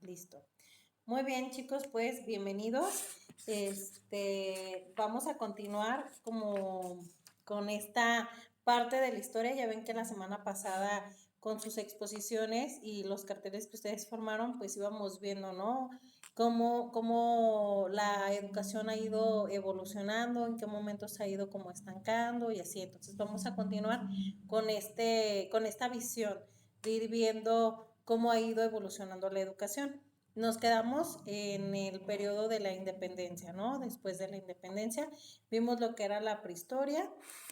Listo. Muy bien, chicos, pues bienvenidos. Vamos a continuar como con esta parte de la historia. Ya ven que la semana pasada con sus exposiciones y los carteles que ustedes formaron, pues íbamos viendo, ¿no? Cómo la educación ha ido evolucionando, en qué momentos se ha ido como estancando y así. Entonces vamos a continuar con esta visión de ir viendo cómo ha ido evolucionando la educación. Nos quedamos en el periodo de la independencia, ¿no? Después de la independencia vimos lo que era la prehistoria,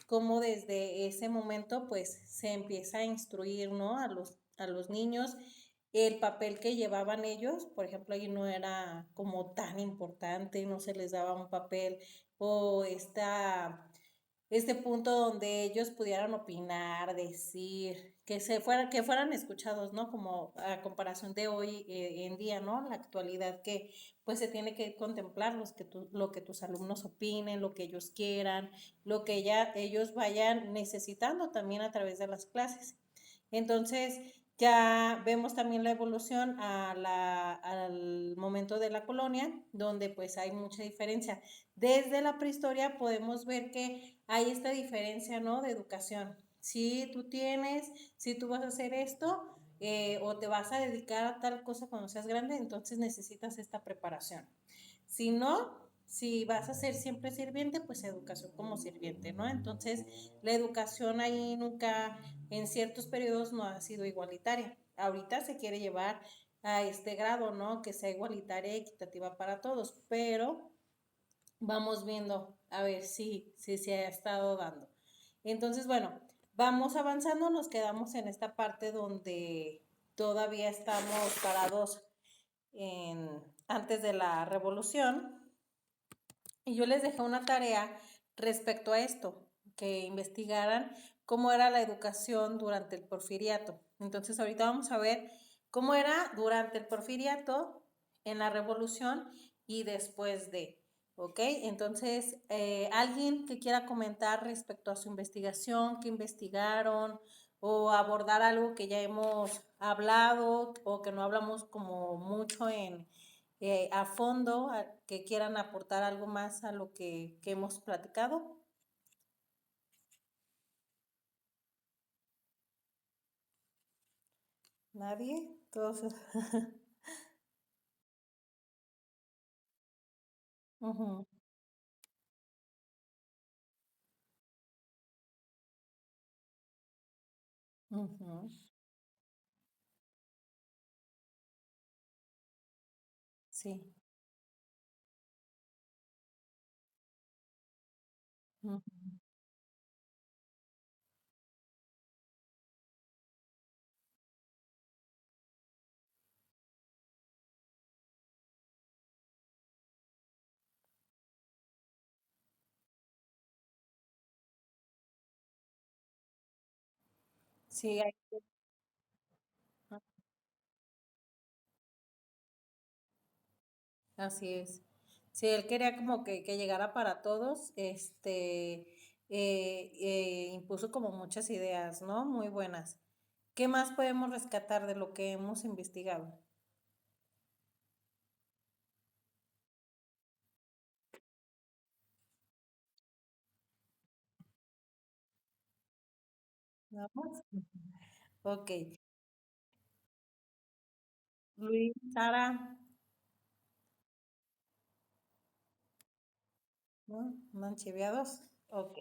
cómo desde ese momento pues se empieza a instruir, ¿no? A los niños el papel que llevaban ellos, por ejemplo, ahí no era como tan importante, no se les daba un papel o este punto donde ellos pudieran opinar, decir, que fueran escuchados, ¿no? Como a comparación de hoy en día, ¿no? La actualidad que pues se tiene que contemplar lo que tus alumnos opinen, lo que ellos quieran, lo que ellos vayan necesitando también a través de las clases. Entonces, ya vemos también la evolución al momento de la colonia, donde pues hay mucha diferencia. Desde la prehistoria podemos ver que hay esta diferencia, ¿no? De educación. Si tú vas a hacer esto o te vas a dedicar a tal cosa cuando seas grande, entonces necesitas esta preparación. Si no, si vas a ser siempre sirviente, pues educación como sirviente, ¿no? Entonces, la educación ahí nunca, en ciertos periodos no ha sido igualitaria. Ahorita se quiere llevar a este grado, ¿no? Que sea igualitaria y equitativa para todos, pero vamos viendo a ver si se ha estado dando. Entonces, bueno, vamos avanzando, nos quedamos en esta parte donde todavía estamos parados antes de la revolución y yo les dejé una tarea respecto a esto, que investigaran cómo era la educación durante el porfiriato. Entonces ahorita vamos a ver cómo era durante el porfiriato, en la revolución y después de. ¿Ok? Entonces, alguien que quiera comentar respecto a su investigación, qué investigaron o abordar algo que ya hemos hablado o que no hablamos como mucho a fondo, que quieran aportar algo más a lo que hemos platicado. ¿Nadie? Todos. Ujú, ujú, sí. Ujú, sí, así es. Sí, él quería como que llegara para todos, impuso como muchas ideas, ¿no? Muy buenas. ¿Qué más podemos rescatar de lo que hemos investigado? ¿Vamos? Ok. Luis, Sara, ¿no? ¿Andan chiviados? Ok.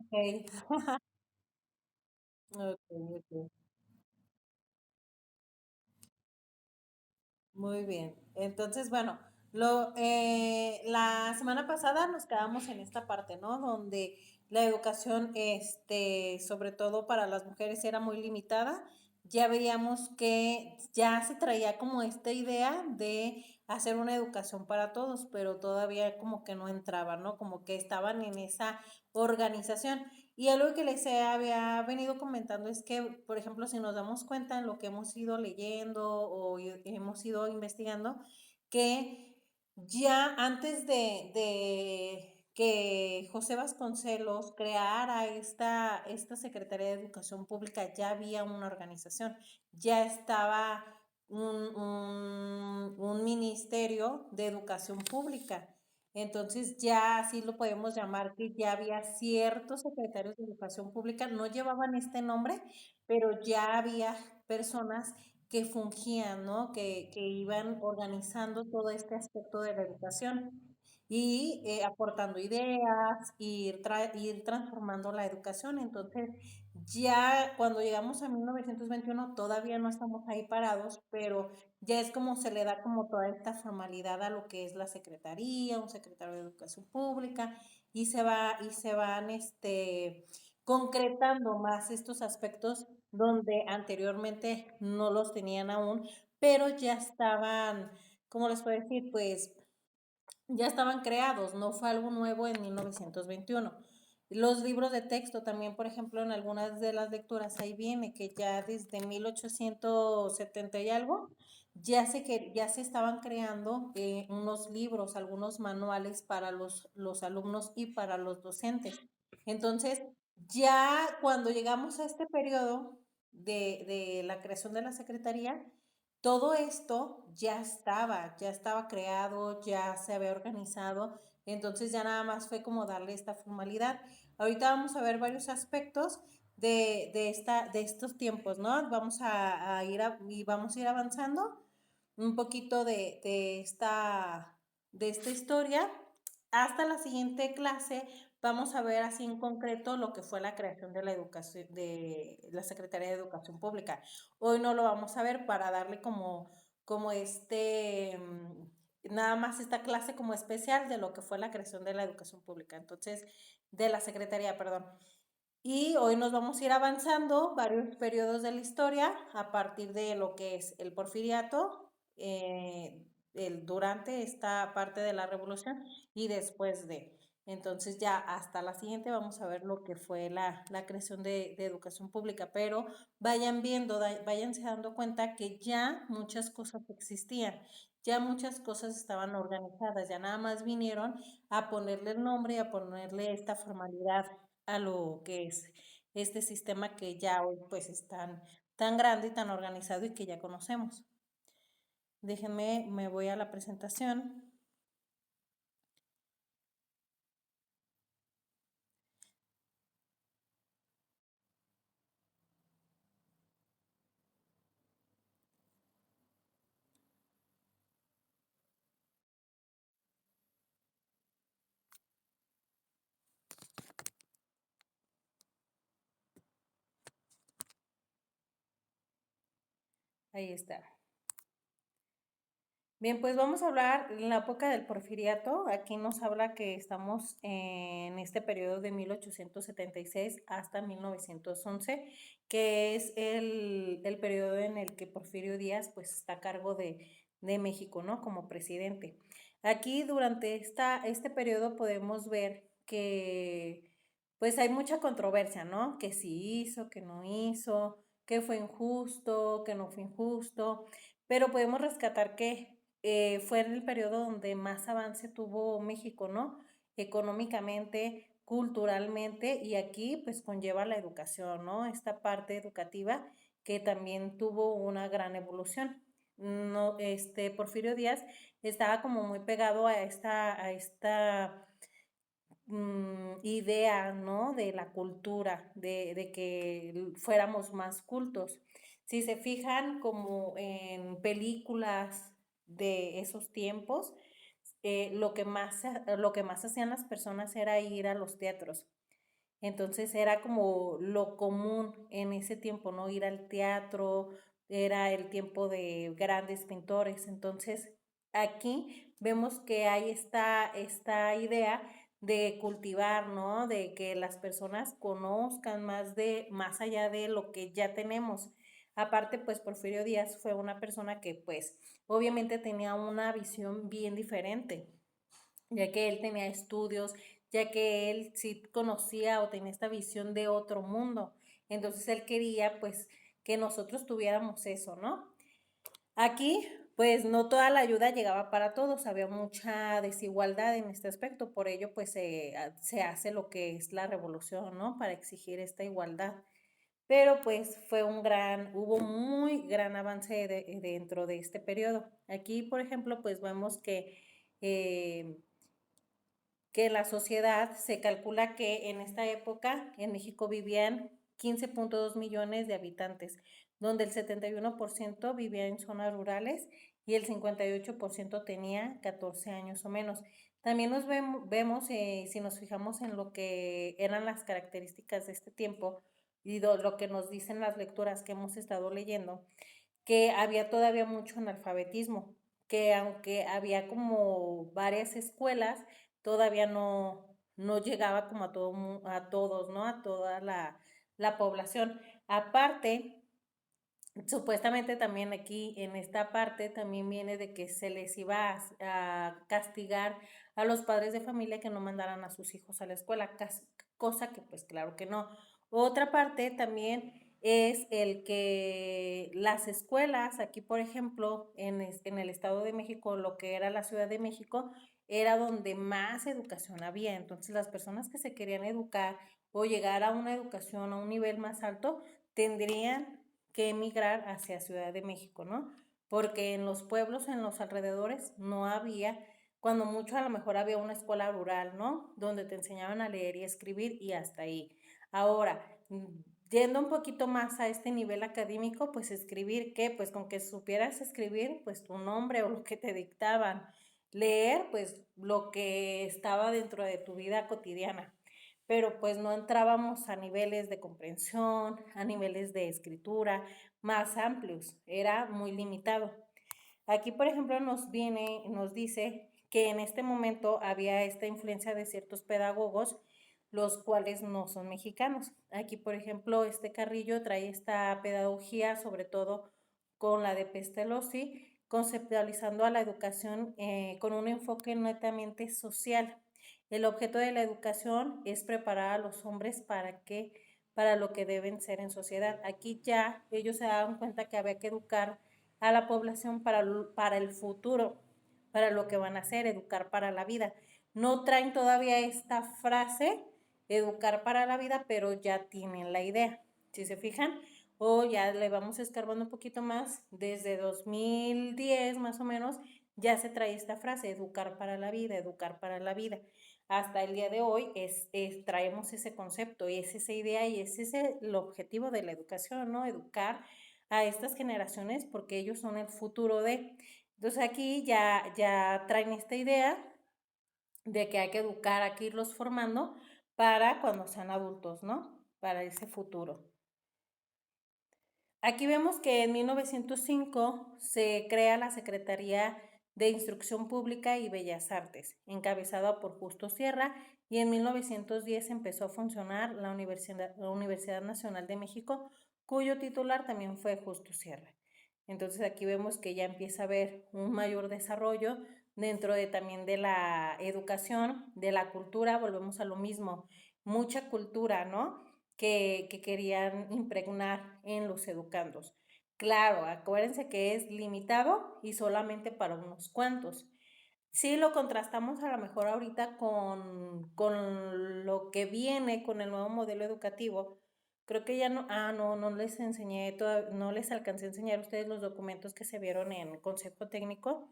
Ok. Ok, ok. Muy bien. Entonces, bueno, la semana pasada nos quedamos en esta parte, ¿no? Donde la educación, sobre todo para las mujeres, era muy limitada. Ya veíamos que ya se traía como esta idea de hacer una educación para todos, pero todavía como que no entraba, ¿no? Como que estaban en esa organización. Y algo que les había venido comentando es que, por ejemplo, si nos damos cuenta en lo que hemos ido leyendo o hemos ido investigando, que ya antes de que José Vasconcelos creara esta Secretaría de Educación Pública, ya había una organización, ya estaba un ministerio de educación pública. Entonces ya así lo podemos llamar, que ya había ciertos secretarios de educación pública, no llevaban este nombre, pero ya había personas que fungían, ¿no? Que iban organizando todo este aspecto de la educación y aportando ideas, ir transformando la educación. Entonces, ya cuando llegamos a 1921 todavía no estamos ahí parados, pero ya es como se le da como toda esta formalidad a lo que es la secretaría, un secretario de Educación Pública, y se van concretando más estos aspectos donde anteriormente no los tenían aún, pero ya estaban, ¿cómo les puedo decir? Pues ya estaban creados, no fue algo nuevo en 1921. Los libros de texto también, por ejemplo, en algunas de las lecturas ahí viene que ya desde 1870 y algo, ya se estaban creando unos libros, algunos manuales para los alumnos y para los docentes. Entonces, ya cuando llegamos a este periodo de la creación de la Secretaría, todo esto ya estaba creado, ya se había organizado, entonces ya nada más fue como darle esta formalidad. Ahorita vamos a ver varios aspectos de estos tiempos, ¿no? Y vamos a ir avanzando un poquito de esta historia. Hasta la siguiente clase vamos a ver así en concreto lo que fue la creación de la educación, de la Secretaría de Educación Pública. Hoy no lo vamos a ver para darle como nada más esta clase como especial de lo que fue la creación de la educación pública, entonces, de la Secretaría, perdón. Y hoy nos vamos a ir avanzando varios periodos de la historia a partir de lo que es el porfiriato, durante esta parte de la revolución y después de. Entonces ya hasta la siguiente vamos a ver lo que fue la creación de educación pública, pero vayan viendo, váyanse dando cuenta que ya muchas cosas existían, ya muchas cosas estaban organizadas, ya nada más vinieron a ponerle el nombre y a ponerle esta formalidad a lo que es este sistema que ya hoy pues es tan grande y tan organizado y que ya conocemos. Déjenme, me voy a la presentación. Ahí está. Bien, pues vamos a hablar en la época del porfiriato. Aquí nos habla que estamos en este periodo de 1876 hasta 1911, que es el periodo en el que Porfirio Díaz pues está a cargo de México, ¿no? Como presidente. Aquí durante este periodo podemos ver que pues hay mucha controversia, ¿no? Que sí hizo, que no hizo, que fue injusto, que no fue injusto, pero podemos rescatar que fue en el periodo donde más avance tuvo México, ¿no? Económicamente, culturalmente, y aquí pues conlleva la educación, ¿no? Esta parte educativa que también tuvo una gran evolución. No, Porfirio Díaz estaba como muy pegado a esta idea, ¿no? De la cultura, de que fuéramos más cultos. Si se fijan como en películas de esos tiempos, lo que más hacían las personas era ir a los teatros. Entonces era como lo común en ese tiempo, ¿no? Ir al teatro, era el tiempo de grandes pintores. Entonces aquí vemos que hay esta idea de cultivar, ¿no? De que las personas conozcan más allá de lo que ya tenemos. Aparte, pues Porfirio Díaz fue una persona que pues obviamente tenía una visión bien diferente, ya que él tenía estudios, ya que él sí conocía o tenía esta visión de otro mundo. Entonces él quería pues que nosotros tuviéramos eso, ¿no? Aquí, pues no toda la ayuda llegaba para todos, había mucha desigualdad en este aspecto, por ello pues se hace lo que es la revolución, ¿no? Para exigir esta igualdad. Pero pues hubo muy gran avance dentro de este periodo. Aquí, por ejemplo, pues vemos eh, que la sociedad se calcula que en esta época en México vivían 15.2 millones de habitantes, donde el 71% vivía en zonas rurales y el 58% tenía 14 años o menos. También vemos, si nos fijamos en lo que eran las características de este tiempo y lo que nos dicen las lecturas que hemos estado leyendo, que había todavía mucho analfabetismo, que aunque había como varias escuelas, todavía no llegaba como a todos, ¿no? A toda la población. Aparte, supuestamente también aquí en esta parte también viene de que se les iba a castigar a los padres de familia que no mandaran a sus hijos a la escuela, cosa que pues claro que no. Otra parte también es el que las escuelas, aquí por ejemplo, en el Estado de México, lo que era la Ciudad de México, era donde más educación había. Entonces las personas que se querían educar o llegar a una educación a un nivel más alto, tendrían que emigrar hacia Ciudad de México, ¿no? Porque en los pueblos, en los alrededores, no había, cuando mucho a lo mejor había una escuela rural, ¿no? Donde te enseñaban a leer y escribir y hasta ahí. Ahora, yendo un poquito más a este nivel académico, pues escribir, ¿qué? Pues con que supieras escribir, pues tu nombre o lo que te dictaban. Leer, pues lo que estaba dentro de tu vida cotidiana, pero pues no entrábamos a niveles de comprensión, a niveles de escritura más amplios, era muy limitado. Aquí, por ejemplo, nos dice que en este momento había esta influencia de ciertos pedagogos, los cuales no son mexicanos. Aquí, por ejemplo, este Carrillo trae esta pedagogía, sobre todo con la de Pestalozzi, conceptualizando a la educación con un enfoque netamente social. El objeto de la educación es preparar a los hombres para lo que deben ser en sociedad. Aquí ya ellos se daban cuenta que había que educar a la población para el futuro, para lo que van a hacer, educar para la vida. No traen todavía esta frase, educar para la vida, pero ya tienen la idea. Si se fijan, o ya le vamos escarbando un poquito más, desde 2010 más o menos, ya se trae esta frase, educar para la vida, educar para la vida. Hasta el día de hoy traemos ese concepto y es esa idea y es ese el objetivo de la educación, ¿no? Educar a estas generaciones porque ellos son el futuro de. Entonces aquí ya traen esta idea de que hay que educar, hay que irlos formando para cuando sean adultos, ¿no? Para ese futuro. Aquí vemos que en 1905 se crea la Secretaría de Instrucción Pública y Bellas Artes, encabezada por Justo Sierra, y en 1910 empezó a funcionar la Universidad Nacional de México, cuyo titular también fue Justo Sierra. Entonces aquí vemos que ya empieza a haber un mayor desarrollo dentro también de la educación, de la cultura, volvemos a lo mismo, mucha cultura, ¿no? Que querían impregnar en los educandos. Claro, acuérdense que es limitado y solamente para unos cuantos. Si lo contrastamos a lo mejor ahorita con lo que viene con el nuevo modelo educativo, creo que ya no les enseñé, no les alcancé a enseñar a ustedes los documentos que se vieron en Consejo Técnico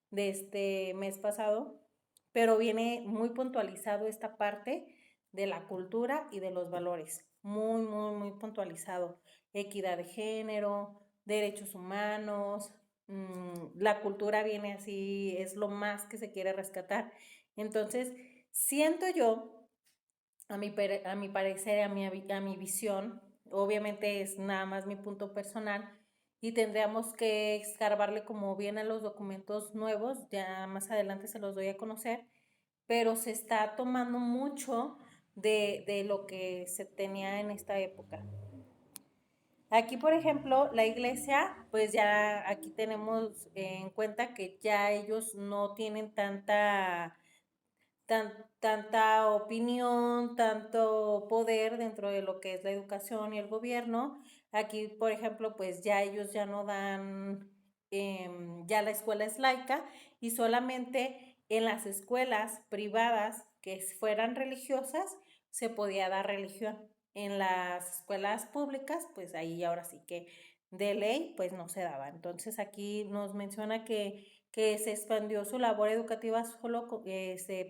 de este mes pasado, pero viene muy puntualizado esta parte de la cultura y de los valores, muy puntualizado. Equidad de género, derechos humanos, la cultura viene así, es lo más que se quiere rescatar. Entonces, siento yo, a mi parecer, a mi visión, obviamente es nada más mi punto personal, y tendríamos que escarbarle como bien a los documentos nuevos, ya más adelante se los doy a conocer, pero se está tomando mucho de lo que se tenía en esta época. Aquí, por ejemplo, la iglesia, pues ya aquí tenemos en cuenta que ya ellos no tienen tanta opinión, tanto poder dentro de lo que es la educación y el gobierno. Aquí, por ejemplo, pues ya ellos ya no dan, ya la escuela es laica y solamente en las escuelas privadas que fueran religiosas se podía dar religión. En las escuelas públicas, pues ahí ahora sí que de ley, pues no se daba. Entonces aquí nos menciona que se expandió su labor educativa solo,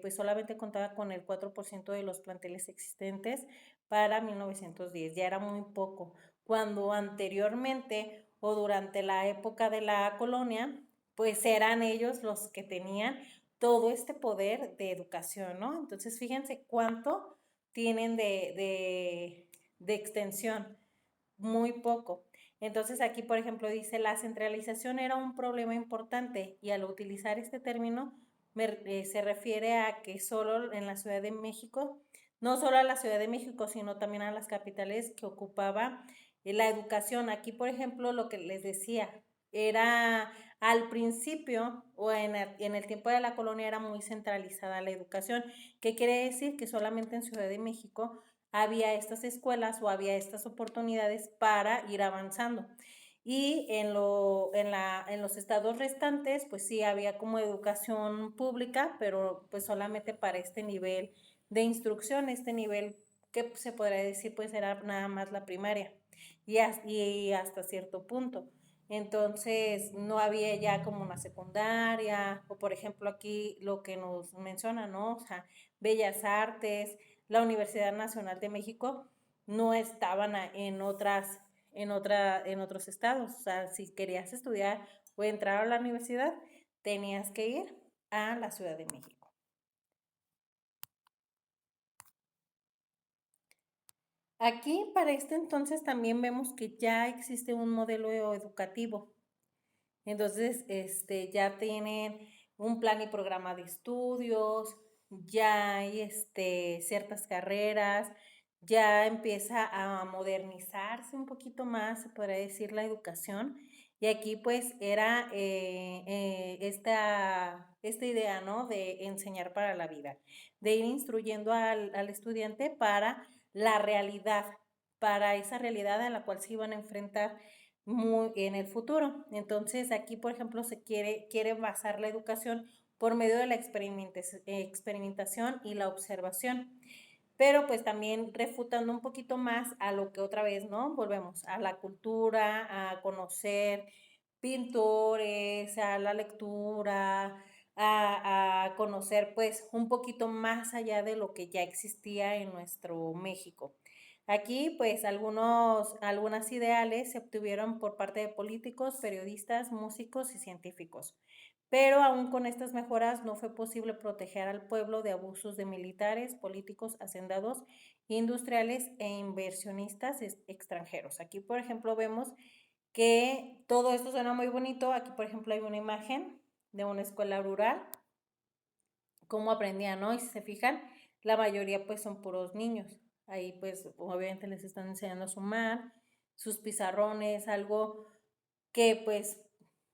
pues solamente contaba con el 4% de los planteles existentes para 1910, ya era muy poco, cuando anteriormente o durante la época de la colonia, pues eran ellos los que tenían todo este poder de educación, ¿no? Entonces fíjense cuánto tienen de extensión, muy poco. Entonces aquí, por ejemplo, dice, la centralización era un problema importante y al utilizar este término se refiere a que solo en la Ciudad de México, no solo a la Ciudad de México, sino también a las capitales que ocupaba la educación. Aquí, por ejemplo, lo que les decía, era al principio o en el tiempo de la colonia era muy centralizada la educación. ¿Qué quiere decir? Que solamente en Ciudad de México había estas escuelas o había estas oportunidades para ir avanzando. Y en los estados restantes, pues sí, había como educación pública, pero pues solamente para este nivel de instrucción, este nivel que se podría decir pues era nada más la primaria y hasta cierto punto. Entonces no había ya como una secundaria o por ejemplo aquí lo que nos menciona, ¿no? O sea, Bellas Artes, la Universidad Nacional de México no estaban en otros estados. O sea, si querías estudiar o entrar a la universidad, tenías que ir a la Ciudad de México. Aquí para este entonces también vemos que ya existe un modelo educativo. Entonces, ya tienen un plan y programa de estudios, ya hay ciertas carreras, ya empieza a modernizarse un poquito más, se podría decir, la educación. Y aquí pues era esta idea, ¿no? De enseñar para la vida, de ir instruyendo al estudiante para la realidad, para esa realidad a la cual se iban a enfrentar en el futuro. Entonces, aquí, por ejemplo, quiere basar la educación por medio de la experimentación y la observación, pero pues también refutando un poquito más a lo que otra vez, ¿no? Volvemos a la cultura, a conocer pintores, a la lectura, a conocer pues un poquito más allá de lo que ya existía en nuestro México. Aquí, pues, algunas ideales se obtuvieron por parte de políticos, periodistas, músicos y científicos. Pero aún con estas mejoras no fue posible proteger al pueblo de abusos de militares, políticos, hacendados, industriales e inversionistas extranjeros. Aquí, por ejemplo, vemos que todo esto suena muy bonito. Aquí, por ejemplo, hay una imagen de una escuela rural, cómo aprendían, ¿no? Y si se fijan, la mayoría pues son puros niños. Ahí pues obviamente les están enseñando a sumar, sus pizarrones, algo que pues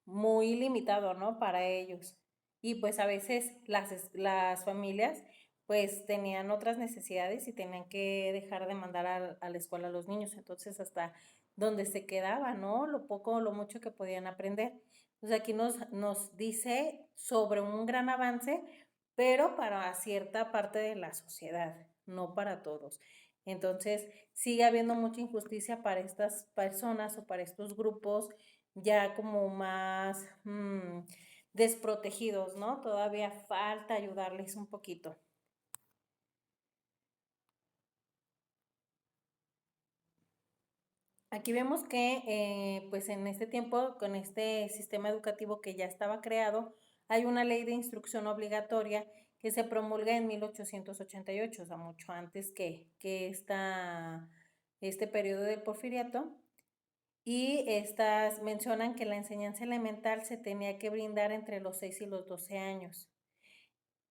muy limitado, ¿no? Para ellos. Y pues a veces las familias pues tenían otras necesidades y tenían que dejar de mandar a la escuela a los niños. Entonces hasta donde se quedaba, ¿no? Lo poco o lo mucho que podían aprender. Entonces aquí nos dice sobre un gran avance, pero para cierta parte de la sociedad, no para todos. Entonces, sigue habiendo mucha injusticia para estas personas o para estos grupos ya como más desprotegidos, ¿no? Todavía falta ayudarles un poquito. Aquí vemos que, pues en este tiempo, con este sistema educativo que ya estaba creado, hay una ley de instrucción obligatoria que se promulga en 1888, o sea, mucho antes que este periodo del porfiriato. Y estas mencionan que la enseñanza elemental se tenía que brindar entre los 6 y los 12 años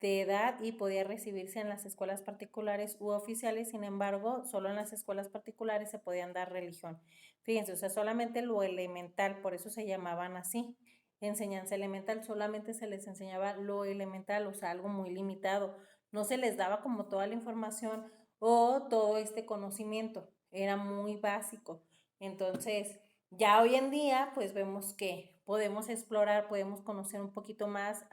de edad y podía recibirse en las escuelas particulares u oficiales. Sin embargo, solo en las escuelas particulares se podían dar religión. Fíjense, o sea, solamente lo elemental, por eso se llamaban así, enseñanza elemental, solamente se les enseñaba lo elemental, o sea, algo muy limitado. no se les daba como toda la información o todo este conocimiento, era muy básico. Entonces, ya hoy en día, pues vemos que podemos explorar, podemos conocer un poquito más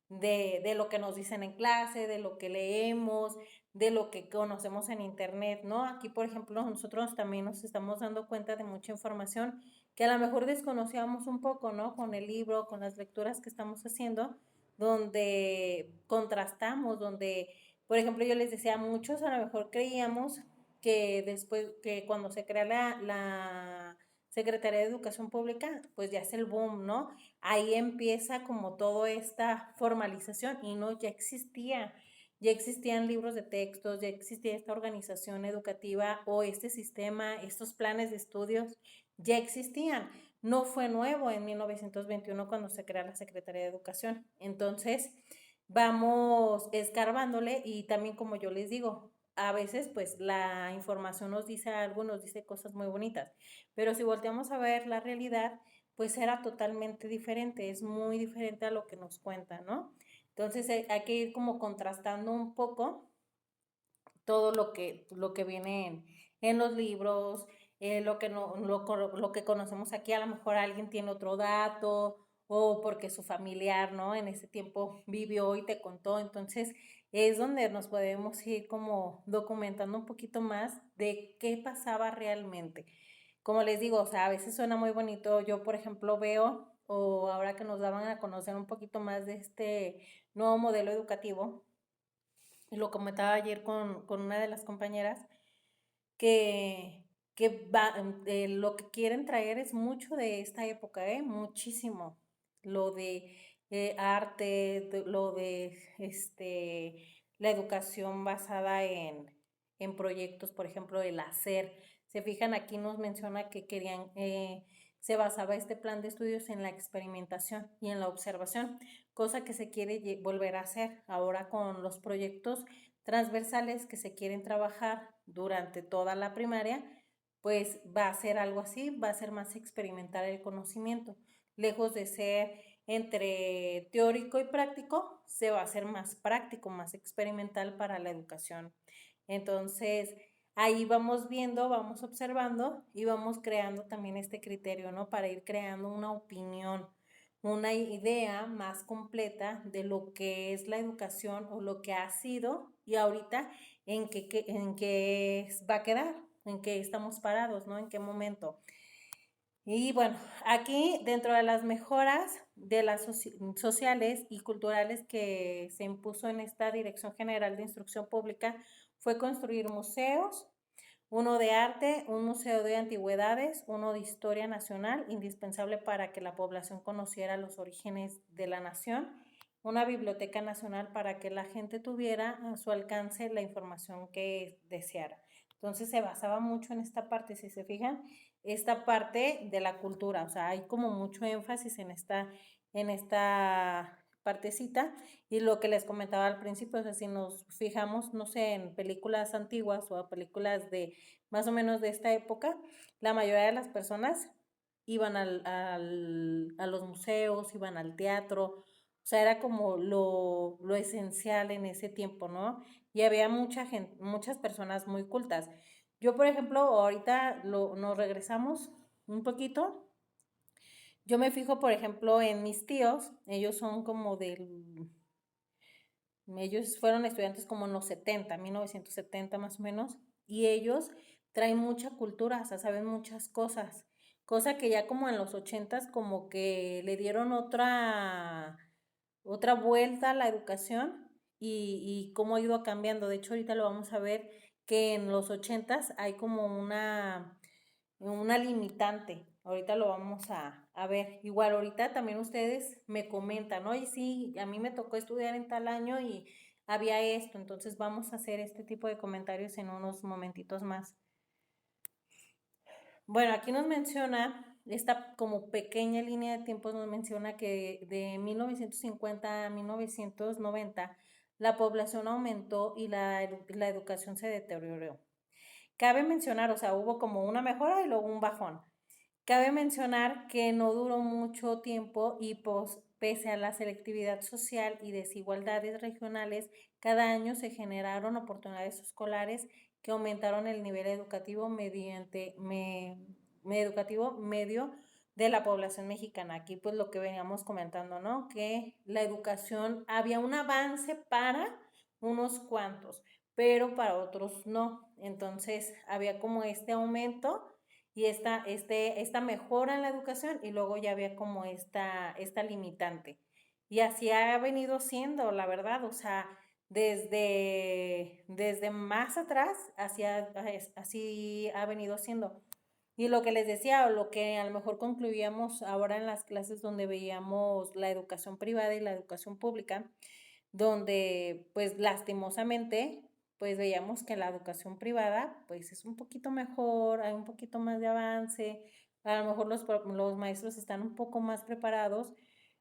de lo que nos dicen en clase, de lo que leemos, de lo que conocemos en internet, ¿no? Aquí, por ejemplo, nosotros también nos estamos dando cuenta de mucha información que a lo mejor desconocíamos un poco, ¿no? Con el libro, con las lecturas que estamos haciendo, donde contrastamos, donde, por ejemplo, yo les decía, muchos a lo mejor creíamos que después, que cuando se crea la Secretaría de Educación Pública, pues ya es el boom, ¿no? Ahí empieza como toda esta formalización y no, ya existían libros de textos, ya existía esta organización educativa o este sistema, estos planes de estudios, ya existían. No fue nuevo en 1921 cuando se crea la Secretaría de Educación. Entonces, vamos escarbándole y también como yo les digo, a veces pues la información nos dice algo, nos dice cosas muy bonitas, pero si volteamos a ver la realidad, pues era totalmente diferente, es muy diferente a lo que nos cuentan, ¿no? Entonces hay que ir como contrastando un poco todo lo que viene en los libros, lo que, no, lo que conocemos aquí, a lo mejor alguien tiene otro dato o porque su familiar, ¿no? En ese tiempo vivió y te contó, entonces es donde nos podemos ir como documentando un poquito más de qué pasaba realmente. Como les digo, o sea, a veces suena muy bonito, yo por ejemplo veo, o ahora que nos daban a conocer un poquito más de este nuevo modelo educativo, y lo comentaba ayer con una de las compañeras, que lo que quieren traer es mucho de esta época, muchísimo. Lo de arte, lo de la educación basada en proyectos, por ejemplo, el hacer. Se fijan, aquí nos menciona que querían, se basaba este plan de estudios en la experimentación y en la observación, cosa que se quiere volver a hacer ahora con los proyectos transversales que se quieren trabajar durante toda la primaria, pues va a ser algo así, va a ser más experimental el conocimiento. Lejos de ser entre teórico y práctico, se va a hacer más práctico, más experimental para la educación. Entonces, ahí vamos viendo, vamos observando y vamos creando también este criterio, ¿no? Para ir creando una opinión, una idea más completa de lo que es la educación o lo que ha sido y ahorita en qué va a quedar, en qué estamos parados, ¿no? En qué momento. Y bueno, aquí dentro de las mejoras de las sociales y culturales que se impuso en esta Dirección General de Instrucción Pública fue construir museos, uno de arte, un museo de antigüedades, uno de historia nacional, indispensable para que la población conociera los orígenes de la nación, una biblioteca nacional para que la gente tuviera a su alcance la información que deseara. Entonces se basaba mucho en esta parte, si se fijan, esta parte de la cultura, o sea, hay como mucho énfasis en esta partecita y lo que les comentaba al principio, o sea, si nos fijamos, no sé, en películas antiguas o películas de más o menos de esta época, la mayoría de las personas iban a los museos, iban al teatro, o sea, era como lo esencial en ese tiempo, ¿no? Y había mucha gente, muchas personas muy cultas. Yo, por ejemplo, ahorita nos regresamos un poquito. Yo me fijo, por ejemplo, en mis tíos, ellos son como ellos fueron estudiantes como en los 70, 1970 más o menos, y ellos traen mucha cultura, o sea, saben muchas cosas, cosa que ya como en los 80 como que le dieron otra vuelta a la educación y cómo ha ido cambiando. De hecho, ahorita lo vamos a ver que en los 80 hay como una limitante. Ahorita lo vamos a ver. Igual ahorita también ustedes me comentan, ¿no? Y sí, a mí me tocó estudiar en tal año y había esto, entonces vamos a hacer este tipo de comentarios en unos momentitos más. Bueno, aquí nos menciona, esta como pequeña línea de tiempo nos menciona que de 1950 a 1990 la población aumentó y la educación se deterioró. Cabe mencionar, o sea, hubo como una mejora y luego un bajón. Cabe mencionar que no duró mucho tiempo y pues, pese a la selectividad social y desigualdades regionales, cada año se generaron oportunidades escolares que aumentaron el nivel educativo educativo medio de la población mexicana. Aquí pues lo que veníamos comentando, ¿no? Que la educación, había un avance para unos cuantos, pero para otros no. Entonces había como este aumento y esta mejora en la educación y luego ya había como esta limitante. Y así ha venido siendo, la verdad, o sea, desde más atrás, así ha venido siendo. Y lo que les decía, o lo que a lo mejor concluíamos ahora en las clases donde veíamos la educación privada y la educación pública, donde pues lastimosamente pues veíamos que la educación privada pues es un poquito mejor, hay un poquito más de avance, a lo mejor los maestros están un poco más preparados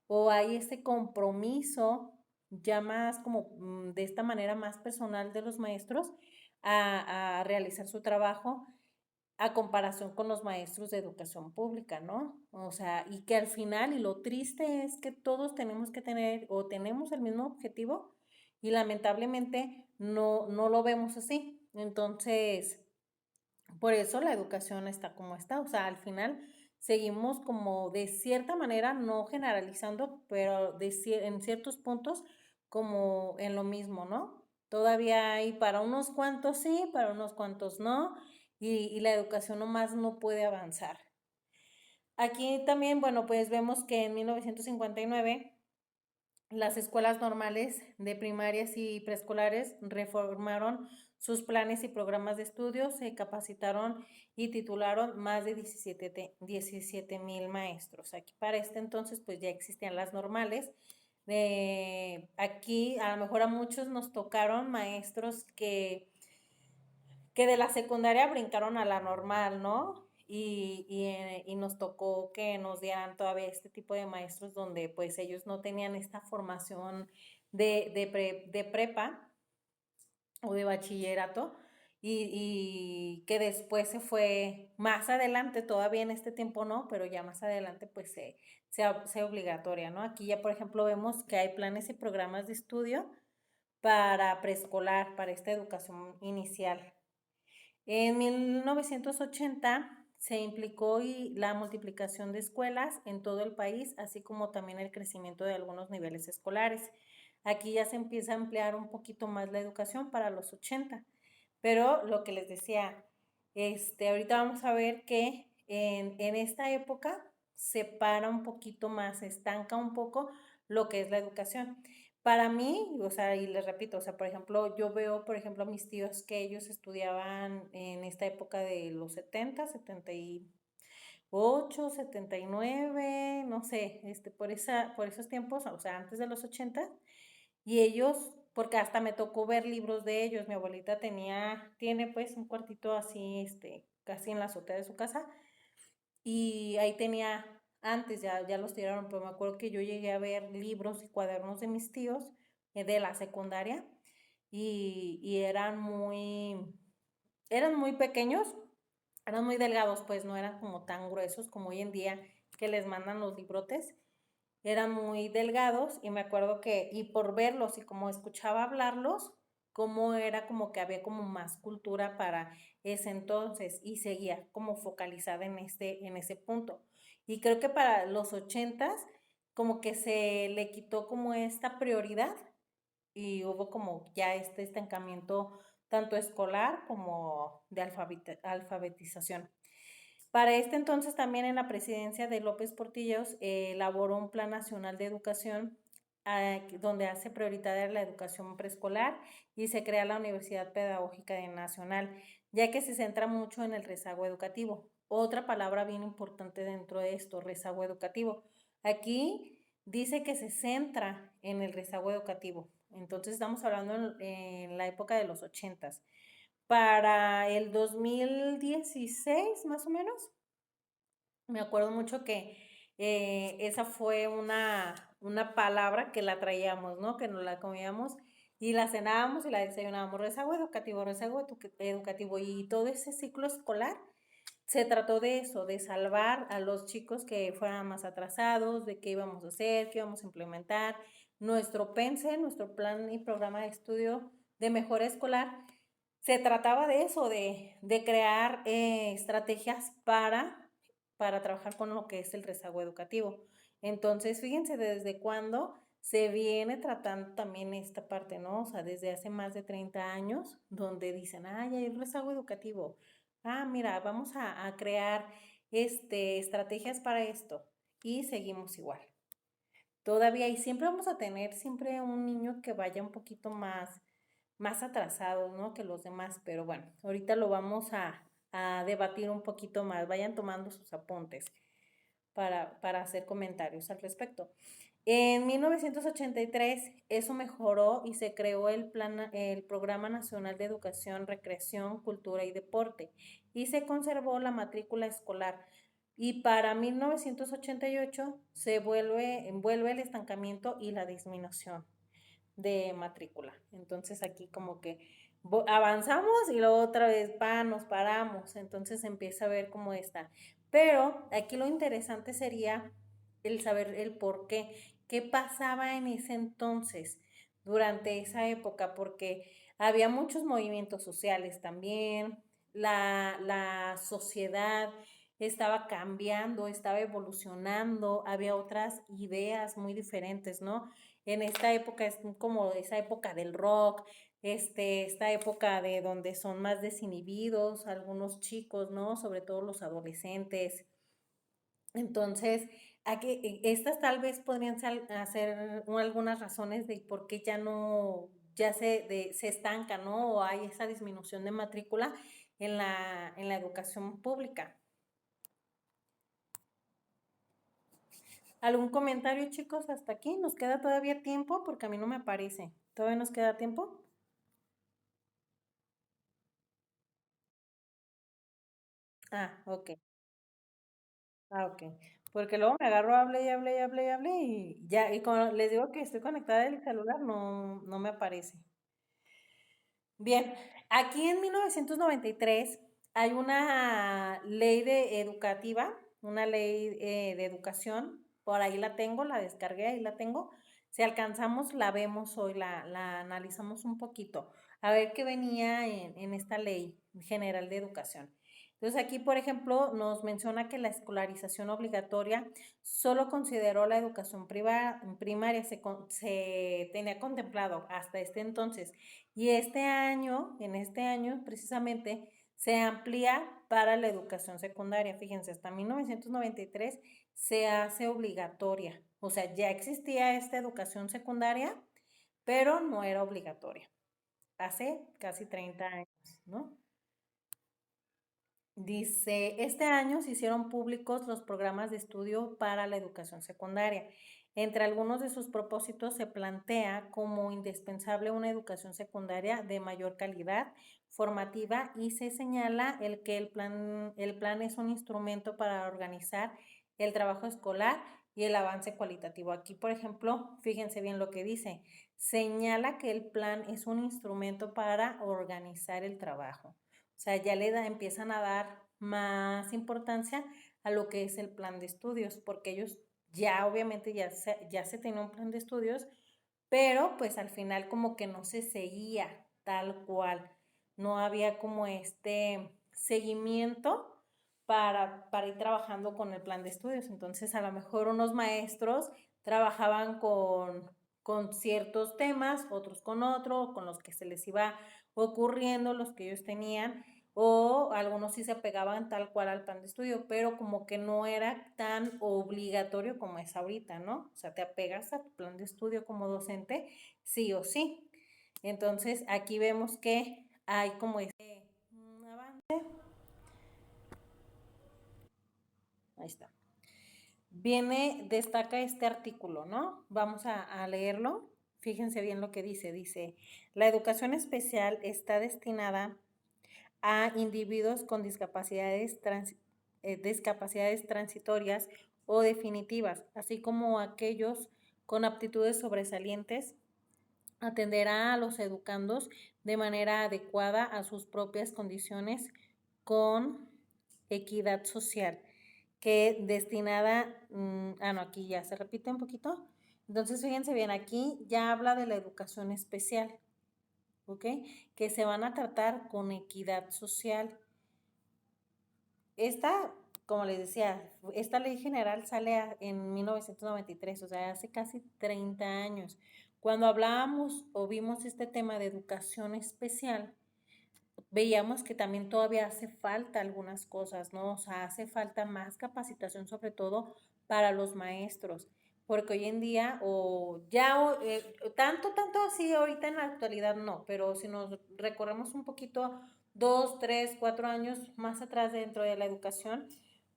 o hay este compromiso ya más como de esta manera más personal de los maestros a realizar su trabajo a comparación con los maestros de educación pública, ¿no? O sea, y que al final, y lo triste es que todos tenemos que tener o tenemos el mismo objetivo y lamentablemente no lo vemos así. Entonces, por eso la educación está como está. O sea, al final seguimos como de cierta manera, no generalizando, pero en ciertos puntos como en lo mismo, ¿no? Todavía hay para unos cuantos sí, para unos cuantos no, y la educación nomás no puede avanzar. Aquí también, bueno, pues vemos que en 1959 las escuelas normales de primarias y preescolares reformaron sus planes y programas de estudios, se capacitaron y titularon más de 17,000 maestros. Aquí para este entonces pues ya existían las normales. Aquí a lo mejor a muchos nos tocaron maestros que de la secundaria brincaron a la normal, ¿no? Y nos tocó que nos dieran todavía este tipo de maestros donde pues ellos no tenían esta formación de prepa o de bachillerato y que después se fue más adelante, todavía en este tiempo no, pero ya más adelante pues sea obligatoria, ¿no? Aquí ya por ejemplo vemos que hay planes y programas de estudio para preescolar, para esta educación inicial. En 1980 se implicó la multiplicación de escuelas en todo el país, así como también el crecimiento de algunos niveles escolares. Aquí ya se empieza a ampliar un poquito más la educación para los 80. Pero lo que les decía, ahorita vamos a ver que en esta época se para un poquito más, se estanca un poco lo que es la educación. Para mí, o sea, y les repito, o sea, por ejemplo, yo veo, por ejemplo, a mis tíos que ellos estudiaban en esta época de los 70, 78, 79, no sé, por esos tiempos, o sea, antes de los 80, y ellos, porque hasta me tocó ver libros de ellos, mi abuelita tiene pues un cuartito así, casi en la azotea de su casa, y ahí tenía, antes ya los tiraron, pero me acuerdo que yo llegué a ver libros y cuadernos de mis tíos de la secundaria y eran muy pequeños, eran muy delgados, pues no eran como tan gruesos como hoy en día que les mandan los librotes, eran muy delgados y me acuerdo y por verlos y como escuchaba hablarlos, como era como que había como más cultura para ese entonces y seguía como focalizada en ese punto. Y creo que para los 80 como que se le quitó como esta prioridad y hubo como ya este estancamiento tanto escolar como de alfabetización. Para este entonces también en la presidencia de López Portillos elaboró un plan nacional de educación donde hace prioritaria la educación preescolar y se crea la Universidad Pedagógica Nacional, ya que se centra mucho en el rezago educativo. Otra palabra bien importante dentro de esto, rezago educativo. Aquí dice que se centra en el rezago educativo. Entonces estamos hablando en la época de los 80. Para el 2016, más o menos, me acuerdo mucho que esa fue una palabra que la traíamos, ¿no? Que nos la comíamos y la cenábamos y la desayunábamos. Rezago educativo, educativo. Y todo ese ciclo escolar se trató de eso, de salvar a los chicos que fueran más atrasados, de qué íbamos a hacer, qué íbamos a implementar, nuestro PENSE, nuestro plan y programa de estudio de mejora escolar. Se trataba de eso, de crear estrategias para trabajar con lo que es el rezago educativo. Entonces, fíjense desde cuándo se viene tratando también esta parte, ¿no? O sea, desde hace más de 30 años, donde dicen, ay, hay rezago educativo. Ah, mira, vamos a crear estrategias para esto. Y seguimos igual. Todavía, y siempre vamos a tener siempre un niño que vaya un poquito más atrasado, ¿no? Que los demás, pero bueno, ahorita lo vamos a debatir un poquito más. Vayan tomando sus apuntes para hacer comentarios al respecto. En 1983 eso mejoró y se creó el Programa Nacional de Educación, Recreación, Cultura y Deporte y se conservó la matrícula escolar. Y para 1988 vuelve el estancamiento y la disminución de matrícula. Entonces aquí como que avanzamos y luego otra vez nos paramos. Entonces empieza a ver cómo está. Pero aquí lo interesante sería el saber el por qué. ¿Qué pasaba en ese entonces, durante esa época? Porque había muchos movimientos sociales también, la sociedad estaba cambiando, estaba evolucionando, había otras ideas muy diferentes, ¿no? En esta época es como esa época del rock, esta época de donde son más desinhibidos algunos chicos, ¿no? Sobre todo los adolescentes. Entonces, estas tal vez podrían ser algunas razones de por qué ya no, se estanca, ¿no? O hay esa disminución de matrícula en la educación pública. ¿Algún comentario, chicos, hasta aquí? ¿Nos queda todavía tiempo? Porque a mí no me parece. ¿Todavía nos queda tiempo? Ah, ok. Ah, ok. Porque luego me agarro, hable y hable y hable y hable y ya, y como les digo que estoy conectada del celular, no me aparece. Bien, aquí en 1993 hay una ley educativa, una ley de educación, por ahí la tengo, la descargué, ahí la tengo. Si alcanzamos, la vemos hoy, la analizamos un poquito, a ver qué venía en esta ley general de educación. Entonces aquí, por ejemplo, nos menciona que la escolarización obligatoria solo consideró la educación primaria, se tenía contemplado hasta este entonces y en este año precisamente, se amplía para la educación secundaria. Fíjense, hasta 1993 se hace obligatoria. O sea, ya existía esta educación secundaria, pero no era obligatoria. Hace casi 30 años, ¿no? Dice, este año se hicieron públicos los programas de estudio para la educación secundaria. Entre algunos de sus propósitos se plantea como indispensable una educación secundaria de mayor calidad formativa y se señala que el plan es un instrumento para organizar el trabajo escolar y el avance cualitativo. Aquí, por ejemplo, fíjense bien lo que dice. Señala que el plan es un instrumento para organizar el trabajo. O sea, ya empiezan a dar más importancia a lo que es el plan de estudios, porque ellos ya obviamente ya se tenía un plan de estudios, pero pues al final como que no se seguía tal cual, no había como este seguimiento para ir trabajando con el plan de estudios. Entonces a lo mejor unos maestros trabajaban con ciertos temas, otros con otro, con los que se les iba ocurriendo, los que ellos tenían, o algunos sí se pegaban tal cual al plan de estudio, pero como que no era tan obligatorio como es ahorita, ¿no? O sea, te apegas a tu plan de estudio como docente, sí o sí. Entonces, aquí vemos que hay como un avance. Ahí está. Destaca este artículo, ¿no? Vamos a leerlo. Fíjense bien lo que dice. Dice, la educación especial está destinada a individuos con discapacidades transitorias o definitivas, así como aquellos con aptitudes sobresalientes. Atenderá a los educandos de manera adecuada a sus propias condiciones con equidad social, que destinada, no, aquí ya se repite un poquito. Entonces, fíjense bien, aquí ya habla de la educación especial, ¿ok? Que se van a tratar con equidad social. Esta, como les decía, esta ley general sale en 1993, o sea, hace casi 30 años. Cuando hablábamos o vimos este tema de educación especial, veíamos que también todavía hace falta algunas cosas, ¿no? O sea, hace falta más capacitación, sobre todo para los maestros, porque hoy en día, tanto así ahorita en la actualidad no, pero si nos recorremos un poquito, 2, 3, 4 años más atrás dentro de la educación,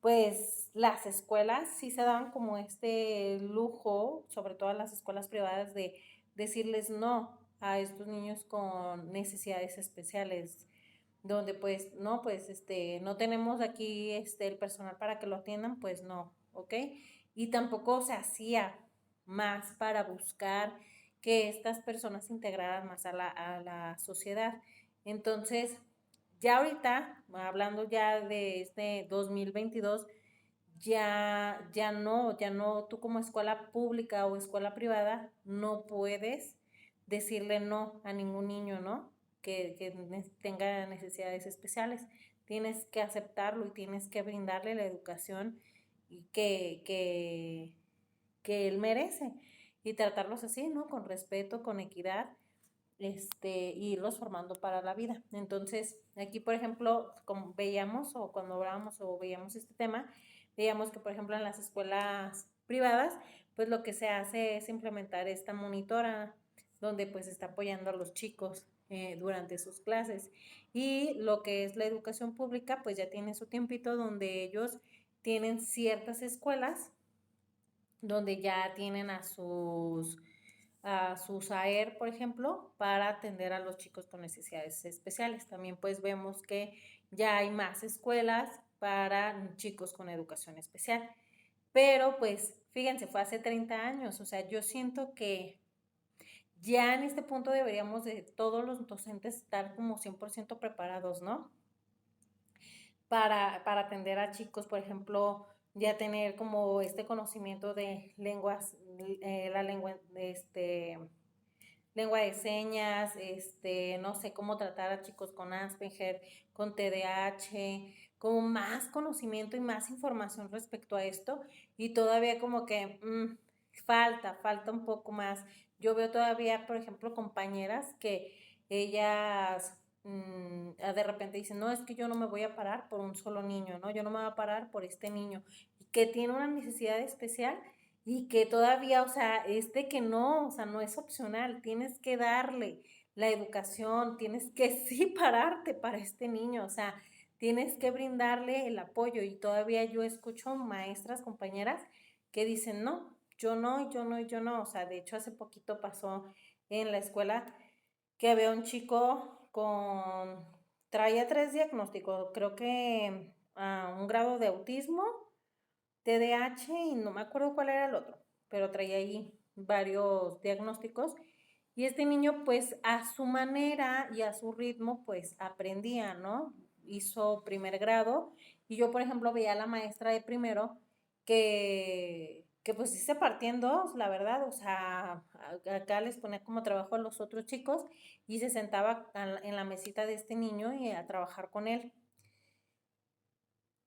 pues las escuelas sí se daban como este lujo, sobre todo las escuelas privadas, de decirles no a estos niños con necesidades especiales, donde pues no, pues no tenemos aquí el personal para que lo atiendan, pues no, ¿ok? Y tampoco se hacía más para buscar que estas personas se integraran más a la sociedad. Entonces, ya ahorita, hablando ya de este 2022, ya no, tú como escuela pública o escuela privada no puedes decirle no a ningún niño, ¿no? Que tenga necesidades especiales. Tienes que aceptarlo y tienes que brindarle la educación que él merece y tratarlos así, ¿no? Con respeto, con equidad, y irlos formando para la vida. Entonces, aquí, por ejemplo, como veíamos o cuando hablábamos o veíamos este tema, veíamos que, por ejemplo, en las escuelas privadas, pues lo que se hace es implementar esta monitora donde pues está apoyando a los chicos durante sus clases. Y lo que es la educación pública, pues ya tiene su tiempito donde ellos tienen ciertas escuelas donde ya tienen a sus AER, por ejemplo, para atender a los chicos con necesidades especiales. También pues vemos que ya hay más escuelas para chicos con educación especial. Pero pues fíjense, fue hace 30 años, o sea, yo siento que ya en este punto deberíamos de todos los docentes estar como 100% preparados, ¿no? Para atender a chicos, por ejemplo, ya tener como este conocimiento de lenguas, la lengua, lengua de señas, no sé cómo tratar a chicos con Asperger, con TDAH, como más conocimiento y más información respecto a esto, y todavía como que falta un poco más. Yo veo todavía, por ejemplo, compañeras que ellas de repente dicen, no, es que yo no me voy a parar por un solo niño, ¿no? Yo no me voy a parar por este niño, que tiene una necesidad especial y que todavía, o sea, que no, o sea, no es opcional, tienes que darle la educación, tienes que sí pararte para este niño, o sea, tienes que brindarle el apoyo. Y todavía yo escucho maestras, compañeras que dicen, no, yo no, yo no, yo no, o sea, de hecho hace poquito pasó en la escuela que había un chico traía 3 diagnósticos, creo que un grado de autismo, TDAH y no me acuerdo cuál era el otro, pero traía ahí varios diagnósticos. Y este niño, pues a su manera y a su ritmo, pues aprendía, ¿no? Hizo primer grado y yo, por ejemplo, veía a la maestra de primero que pues sí se partía en dos, la verdad, o sea, acá les ponía como trabajo a los otros chicos y se sentaba en la mesita de este niño y a trabajar con él.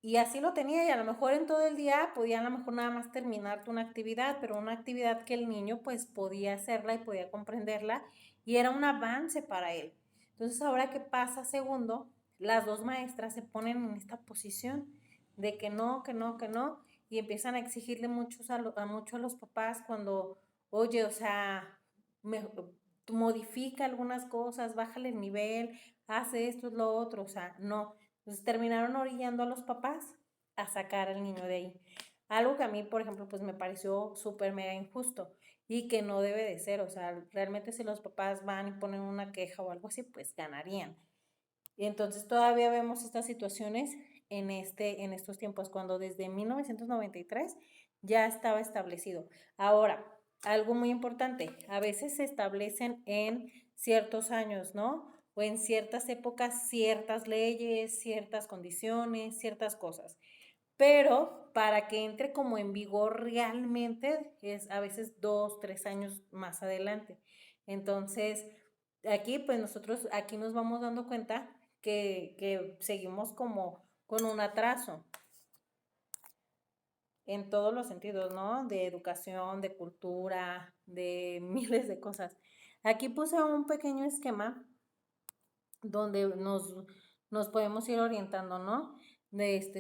Y así lo tenía y a lo mejor en todo el día podía a lo mejor nada más terminarte una actividad, pero una actividad que el niño pues podía hacerla y podía comprenderla y era un avance para él. Entonces ahora que pasa segundo, las dos maestras se ponen en esta posición de que no, que no, que no y empiezan a exigirle mucho a los papás cuando, oye, o sea, modifica algunas cosas, bájale el nivel, hace esto, lo otro, o sea, no. Entonces terminaron orillando a los papás a sacar al niño de ahí. Algo que a mí, por ejemplo, pues me pareció súper mega injusto y que no debe de ser. O sea, realmente si los papás van y ponen una queja o algo así, pues ganarían. Y entonces todavía vemos estas situaciones en estos tiempos, cuando desde 1993 ya estaba establecido. Ahora, algo muy importante, a veces se establecen en ciertos años, ¿no? o en ciertas épocas ciertas leyes, ciertas condiciones, ciertas cosas. Pero para que entre como en vigor realmente es a veces 2, 3 años más adelante. Entonces, aquí pues nosotros aquí nos vamos dando cuenta que seguimos como con un atraso en todos los sentidos, ¿no? De educación, de cultura, de miles de cosas. Aquí puse un pequeño esquema donde nos podemos ir orientando, ¿no?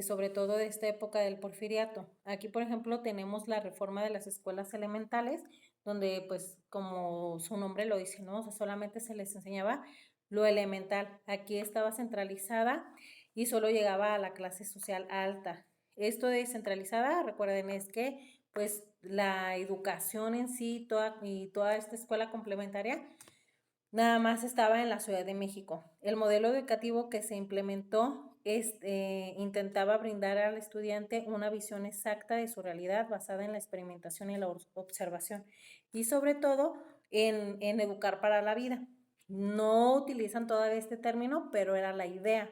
Sobre todo de esta época del porfiriato. Aquí, por ejemplo, tenemos la reforma de las escuelas elementales, donde, pues, como su nombre lo dice, ¿no? O sea, solamente se les enseñaba lo elemental. Aquí estaba centralizada y solo llegaba a la clase social alta. Esto de centralizada, recuerden, es que, pues, la educación en sí y toda esta escuela complementaria nada más estaba en la Ciudad de México. El modelo educativo que se implementó intentaba brindar al estudiante una visión exacta de su realidad basada en la experimentación y la observación y sobre todo en educar para la vida. No utilizan todavía este término, pero era la idea.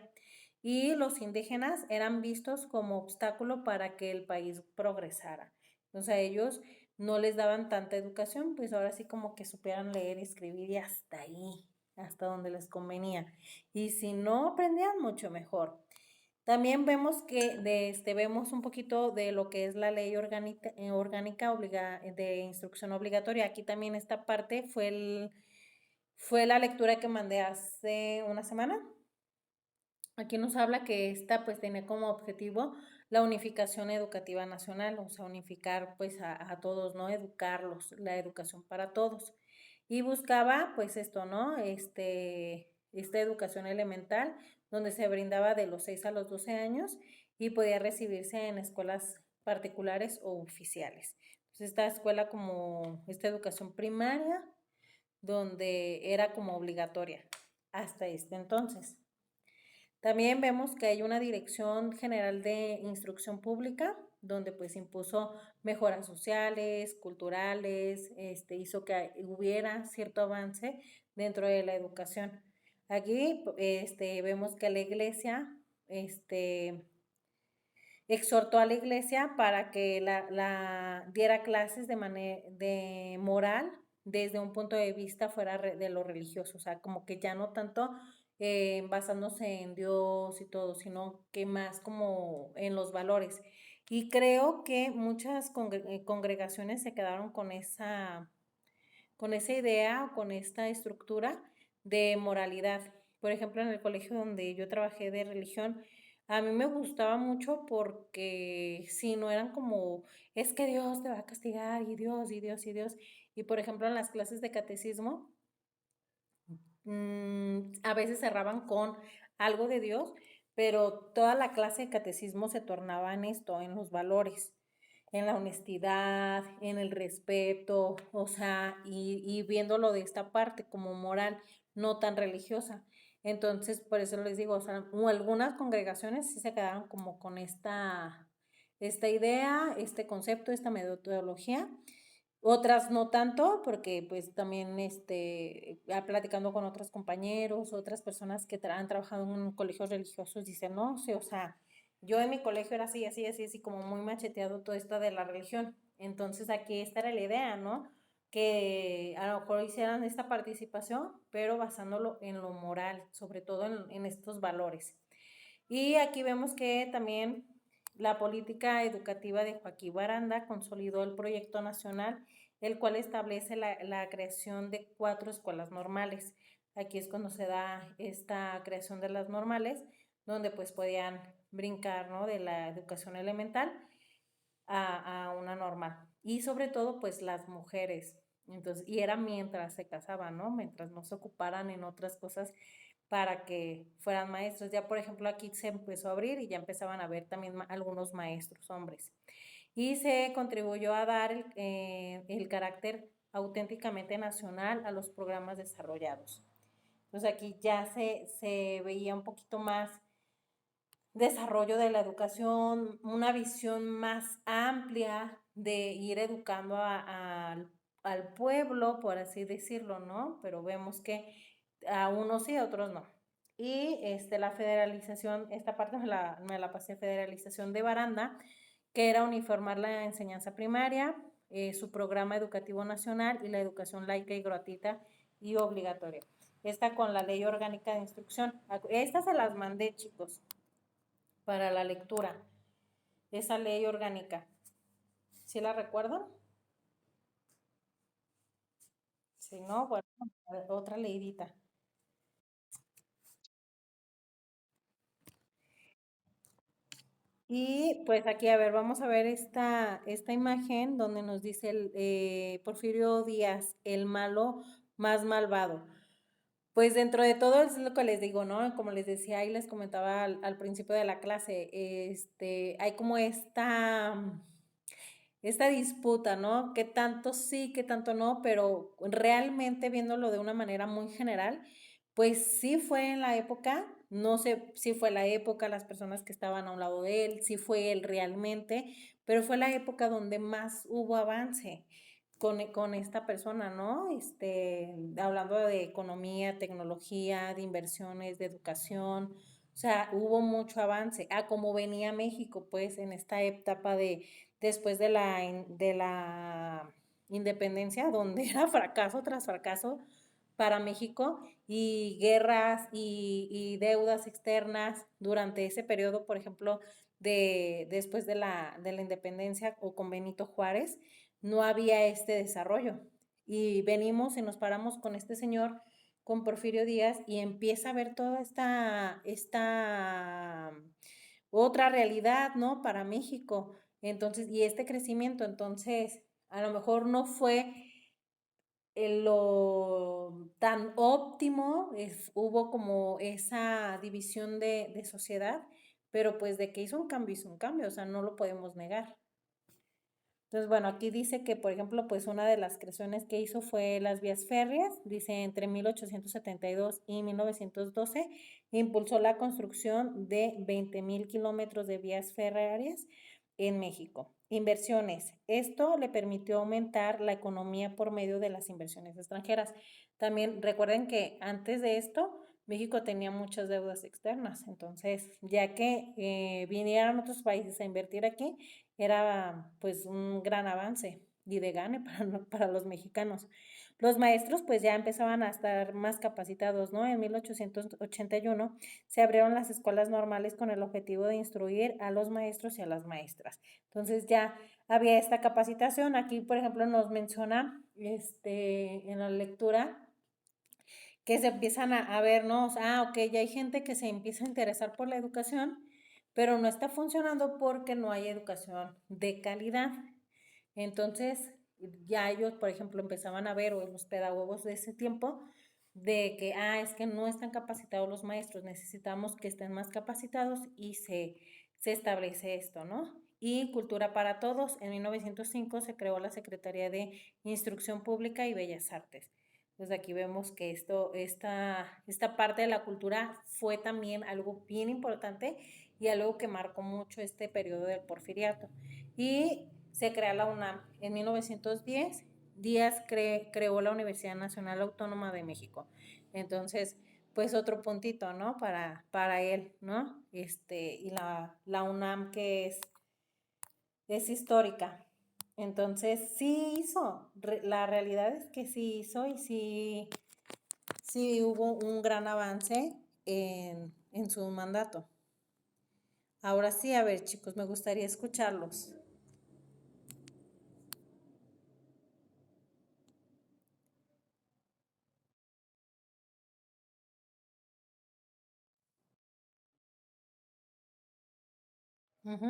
Y los indígenas eran vistos como obstáculo para que el país progresara. Entonces a ellos no les daban tanta educación, pues ahora sí como que supieran leer y escribir y hasta ahí, hasta donde les convenía. Y si no aprendían, mucho mejor. También vemos que vemos un poquito de lo que es la ley orgánica de instrucción obligatoria. Aquí también esta parte fue la lectura que mandé hace una semana. Aquí nos habla que esta pues tenía como objetivo la unificación educativa nacional, o sea, unificar pues a todos, ¿no? Educarlos, la educación para todos. Y buscaba pues esto, ¿no? Esta educación elemental donde se brindaba de los 6 a los 12 años y podía recibirse en escuelas particulares o oficiales. Entonces esta escuela como esta educación primaria donde era como obligatoria hasta este entonces. También vemos que hay una Dirección General de Instrucción Pública, donde pues impuso mejoras sociales, culturales, hizo que hubiera cierto avance dentro de la educación. Aquí vemos que la iglesia exhortó a la iglesia para que diera clases de moral desde un punto de vista fuera de lo religioso, o sea, como que ya no tanto basándose en Dios y todo, sino que más como en los valores. Y creo que muchas congregaciones se quedaron con esa idea o con esta estructura de moralidad. Por ejemplo, en el colegio donde yo trabajé de religión, a mí me gustaba mucho porque si no eran como, es que Dios te va a castigar y Dios y Dios y Dios. Y por ejemplo, en las clases de catecismo, a veces cerraban con algo de Dios, pero toda la clase de catecismo se tornaba en esto, en los valores, en la honestidad, en el respeto, o sea, y viéndolo de esta parte como moral, no tan religiosa. Entonces, por eso les digo, o sea, algunas congregaciones sí se quedaron como con esta idea, este concepto, esta metodología, otras no tanto, porque pues también platicando con otros compañeros, otras personas que han trabajado en colegios religiosos, dicen, no sé, o sea, yo en mi colegio era así, así, así, así, como muy macheteado todo esto de la religión. Entonces aquí esta era la idea, ¿no? Que a lo mejor hicieran esta participación, pero basándolo en lo moral, sobre todo en estos valores. Y aquí vemos que también la política educativa de Joaquín Baranda consolidó el proyecto nacional, el cual establece la creación de 4 escuelas normales. Aquí es cuando se da esta creación de las normales, donde pues podían brincar, ¿no? De la educación elemental a una normal. Y sobre todo pues las mujeres. Entonces, y era mientras se casaban, ¿no? Mientras no se ocuparan en otras cosas para que fueran maestros. Ya, por ejemplo, aquí se empezó a abrir y ya empezaban a ver también algunos maestros hombres. Y se contribuyó a dar el carácter auténticamente nacional a los programas desarrollados. Entonces aquí ya se veía un poquito más desarrollo de la educación, una visión más amplia de ir educando al pueblo, por así decirlo, ¿no? Pero vemos que A unos sí, a otros no. Y la federalización, esta parte me la pasé, federalización de Baranda, que era uniformar la enseñanza primaria, su programa educativo nacional y la educación laica y gratuita y obligatoria. Esta con la ley orgánica de instrucción. Estas se las mandé, chicos, para la lectura. Esa ley orgánica. ¿Sí la recuerdan? Si no, bueno, otra leidita. Y pues aquí, a ver, vamos a ver esta imagen donde nos dice Porfirio Díaz, el malo más malvado. Pues dentro de todo es lo que les digo, ¿no? Como les decía y les comentaba al principio de la clase, hay como esta disputa, ¿no? Que tanto sí, que tanto no, pero realmente viéndolo de una manera muy general, pues sí fue en la época, no sé si fue la época, las personas que estaban a un lado de él, si fue él realmente, pero fue la época donde más hubo avance con esta persona, ¿no? Hablando de economía, tecnología, de inversiones, de educación, o sea, hubo mucho avance. Como venía México, pues, en esta etapa después de la independencia, donde era fracaso tras fracaso para México y guerras y deudas externas durante ese periodo, por ejemplo, después de la independencia o con Benito Juárez, no había este desarrollo. Y venimos y nos paramos con este señor, con Porfirio Díaz, y empieza a ver toda esta otra realidad, ¿no? Para México. Entonces, y este crecimiento, entonces, a lo mejor no fue lo tan óptimo, hubo como esa división de sociedad, pero pues de que hizo un cambio, o sea, no lo podemos negar. Entonces, bueno, aquí dice que, por ejemplo, pues una de las creaciones que hizo fue las vías férreas, dice entre 1872 y 1912, impulsó la construcción de 20,000 kilómetros de vías férreas en México. Inversiones. Esto le permitió aumentar la economía por medio de las inversiones extranjeras. También recuerden que antes de esto, México tenía muchas deudas externas, entonces, ya que vinieran otros países a invertir aquí, era pues un gran avance y de gane para los mexicanos. Los maestros pues ya empezaban a estar más capacitados, ¿no? En 1881 se abrieron las escuelas normales con el objetivo de instruir a los maestros y a las maestras. Entonces ya había esta capacitación. Aquí, por ejemplo, nos menciona en la lectura que se empiezan a ver, ¿no? O sea, ok, ya hay gente que se empieza a interesar por la educación, pero no está funcionando porque no hay educación de calidad. Entonces, ya ellos, por ejemplo, empezaban a ver, o los pedagogos de ese tiempo, de que, es que no están capacitados los maestros, necesitamos que estén más capacitados y se establece esto, ¿no? Y Cultura para Todos, en 1905 se creó la Secretaría de Instrucción Pública y Bellas Artes. Pues aquí vemos que esta parte de la cultura fue también algo bien importante y algo que marcó mucho este periodo del porfiriato. Y se crea la UNAM. En 1910, Díaz creó la Universidad Nacional Autónoma de México. Entonces, pues otro puntito, ¿no? Para él, ¿no? Y la UNAM que es histórica. Entonces, sí hizo. La realidad es que sí hizo y sí hubo un gran avance en su mandato. Ahora sí, a ver, chicos, me gustaría escucharlos. Ujú,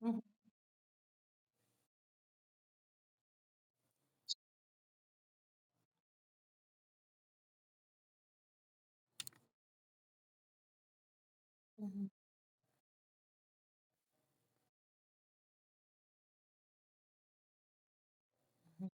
ujú, ujú, ujú.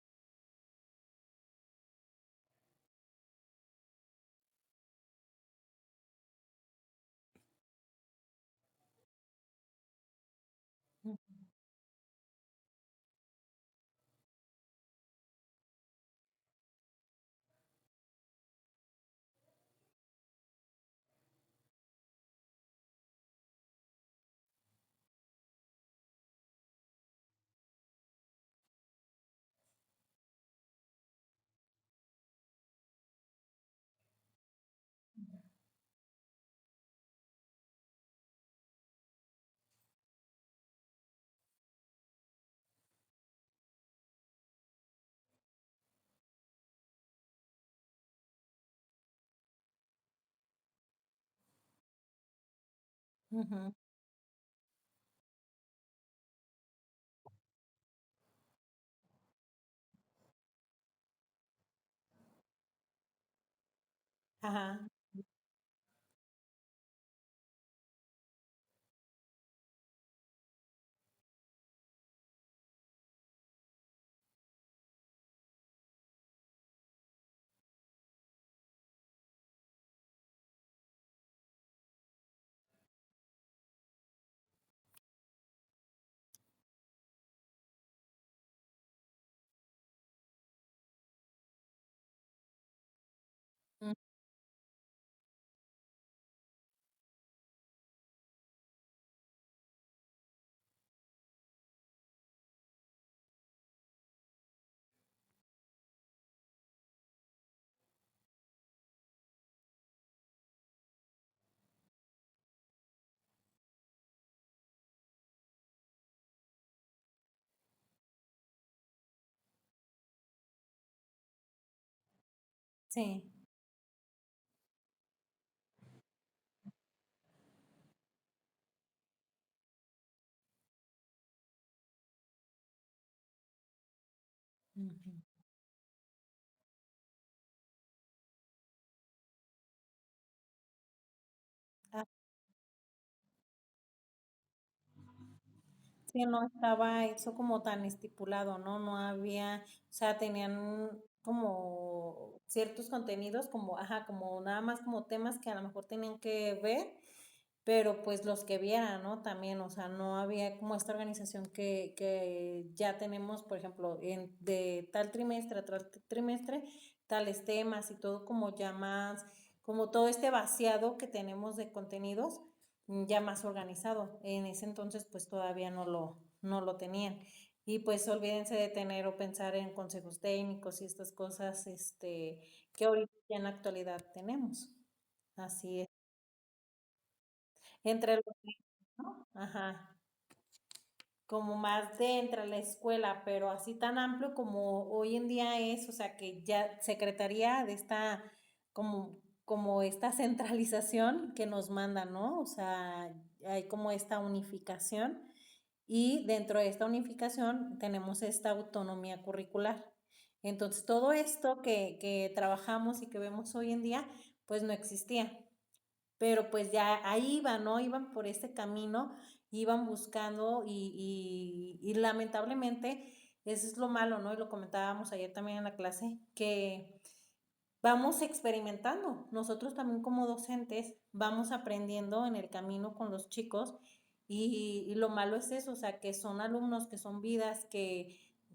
Ujú. Ajá, mm, sí. Ujú. Ah, sí, no estaba eso como tan estipulado, ¿no? No había, o sea, tenían como ciertos contenidos, como, ajá, como nada más como temas que a lo mejor tenían que ver, pero pues los que vieran, ¿no? También, o sea, no había como esta organización que ya tenemos, por ejemplo, de tal trimestre a tal trimestre, tales temas y todo como ya más, como todo este vaciado que tenemos de contenidos ya más organizado. En ese entonces pues todavía no lo tenían. Y pues olvídense de tener o pensar en consejos técnicos y estas cosas que ahorita ya en la actualidad tenemos. Así es. Entre los ¿no? Ajá, como más de entre la escuela, pero así tan amplio como hoy en día es, o sea, que ya secretaría de esta, como esta centralización que nos manda, ¿no? O sea, hay como esta unificación y dentro de esta unificación tenemos esta autonomía curricular. Entonces, todo esto que trabajamos y que vemos hoy en día, pues no existía, pero pues ya ahí iban, ¿no? Iban por ese camino, iban buscando y lamentablemente eso es lo malo, ¿no? Y lo comentábamos ayer también en la clase, que vamos experimentando. Nosotros también como docentes vamos aprendiendo en el camino con los chicos y lo malo es eso, o sea, que son alumnos, que son vidas,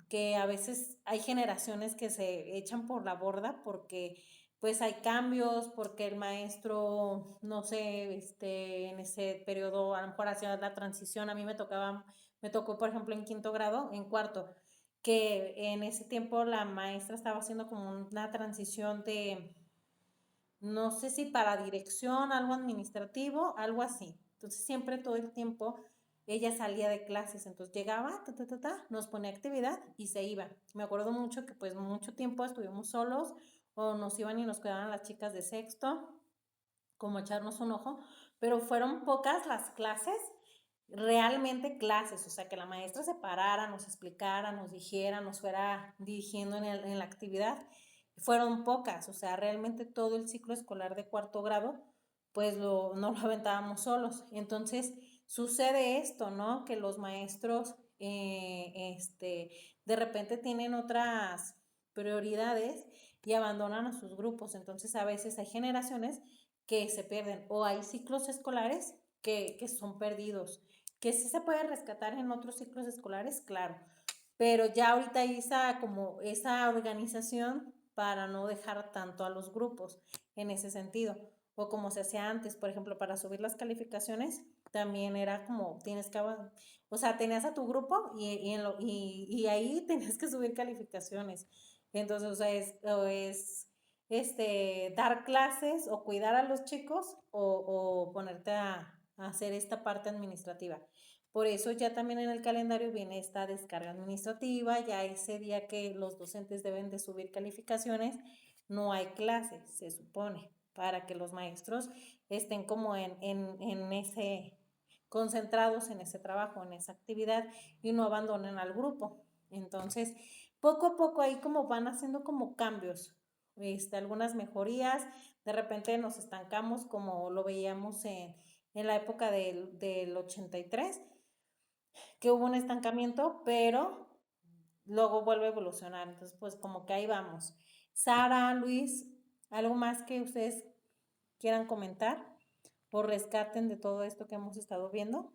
que a veces hay generaciones que se echan por la borda porque pues hay cambios, porque el maestro, no sé, en ese periodo a lo mejor hacía la transición, a mí me tocó por ejemplo en quinto grado, en cuarto, que en ese tiempo la maestra estaba haciendo como una transición de, no sé si para dirección, algo administrativo, algo así. Entonces siempre todo el tiempo ella salía de clases, entonces llegaba, nos ponía actividad y se iba. Me acuerdo mucho que pues mucho tiempo estuvimos solos o nos iban y nos quedaban las chicas de sexto, como echarnos un ojo, pero fueron pocas las clases, realmente clases, o sea, que la maestra se parara, nos explicara, nos dijera, nos fuera dirigiendo en la actividad, fueron pocas, o sea, realmente todo el ciclo escolar de cuarto grado, pues no lo aventábamos solos. Entonces, sucede esto, ¿no? Que los maestros, de repente tienen otras prioridades y abandonan a sus grupos. Entonces, a veces hay generaciones que se pierden o hay ciclos escolares que son perdidos, que sí se puede rescatar en otros ciclos escolares, claro, pero ya ahorita hay como esa organización para no dejar tanto a los grupos en ese sentido, o como se hacía antes, por ejemplo, para subir las calificaciones, también era como, o sea, tenías a tu grupo y ahí tenías que subir calificaciones. Entonces, o sea, es dar clases o cuidar a los chicos o ponerte a hacer esta parte administrativa. Por eso ya también en el calendario viene esta descarga administrativa, ya ese día que los docentes deben de subir calificaciones, no hay clases, se supone, para que los maestros estén como en ese, concentrados en ese trabajo, en esa actividad y no abandonen al grupo. Entonces, poco a poco ahí como van haciendo como cambios, algunas mejorías, de repente nos estancamos como lo veíamos en la época del 83, que hubo un estancamiento, pero luego vuelve a evolucionar. Entonces, pues como que ahí vamos. Sara, Luis, ¿algo más que ustedes quieran comentar o rescaten de todo esto que hemos estado viendo?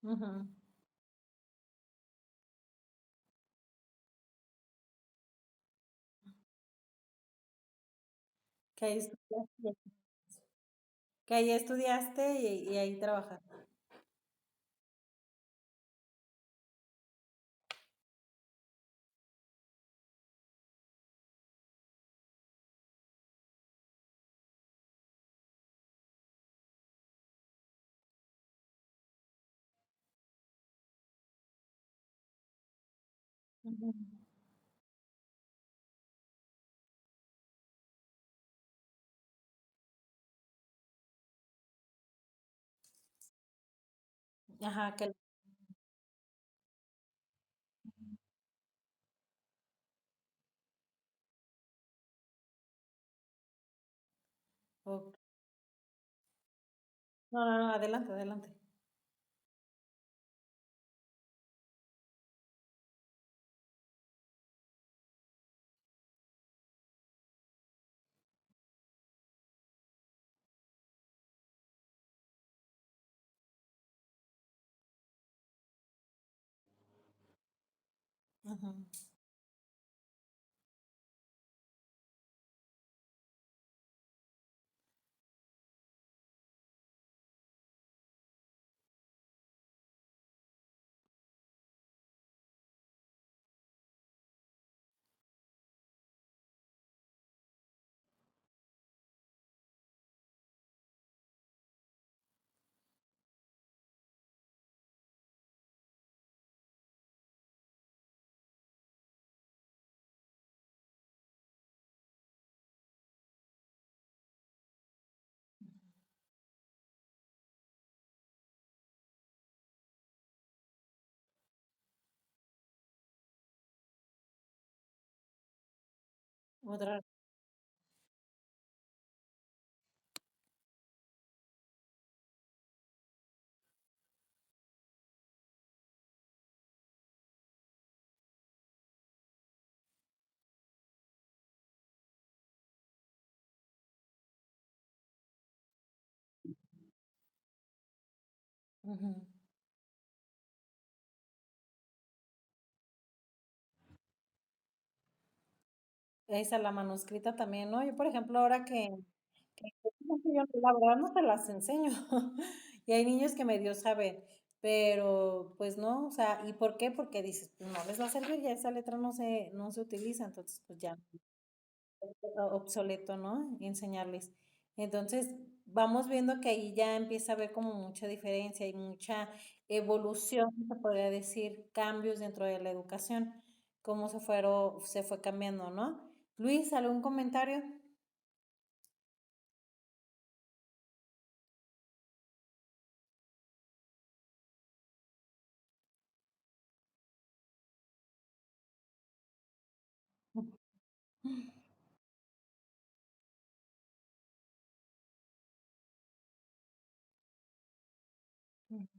Ujú. Que ahí estudiaste, que ahí estudiaste y ahí trabajaste. Ujú. Ajá, ok. No, no, no, adelante, adelante. Ujú. Otra. Ujú. Esa, la manuscrita también, ¿no? Yo, por ejemplo, ahora que yo la verdad no se las enseño. Y hay niños que medio saben, pero pues no, o sea, ¿y por qué? Porque dices, pues no les va a servir, ya esa letra no se utiliza, entonces pues ya obsoleto, ¿no? Enseñarles. Entonces, vamos viendo que ahí ya empieza a haber como mucha diferencia y mucha evolución, se podría decir, cambios dentro de la educación, cómo se fue cambiando, ¿no? Luis, ¿algún comentario?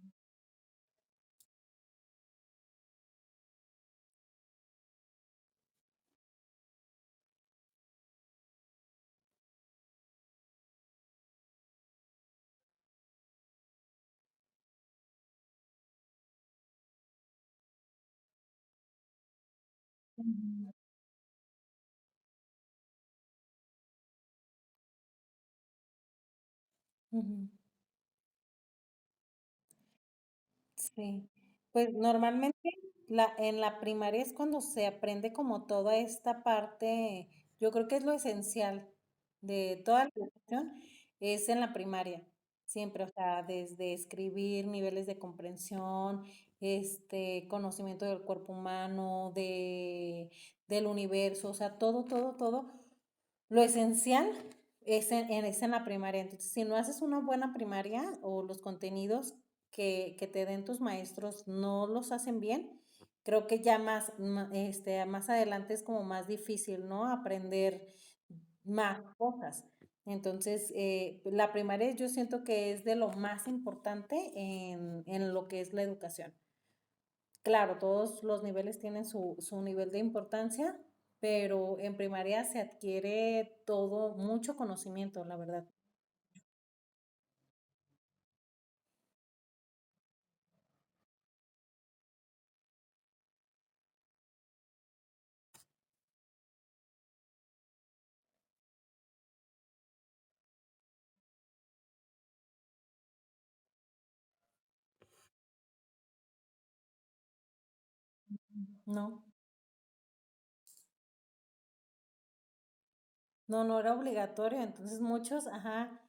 Ujú. Ujú. Sí, pues normalmente en la primaria es cuando se aprende como toda esta parte, yo creo que es lo esencial de toda la educación, es en la primaria, siempre, o sea, desde escribir, niveles de comprensión, conocimiento del cuerpo humano, del universo, o sea, todo, todo, todo. Lo esencial es en la primaria. Entonces, si no haces una buena primaria o los contenidos que te den tus maestros no los hacen bien, creo que ya más adelante es como más difícil, ¿no? Aprender más cosas. Entonces, la primaria yo siento que es de lo más importante en lo que es la educación. Claro, todos los niveles tienen su nivel de importancia, pero en primaria se adquiere todo, mucho conocimiento, la verdad. No, no, no era obligatorio, entonces muchos, ajá,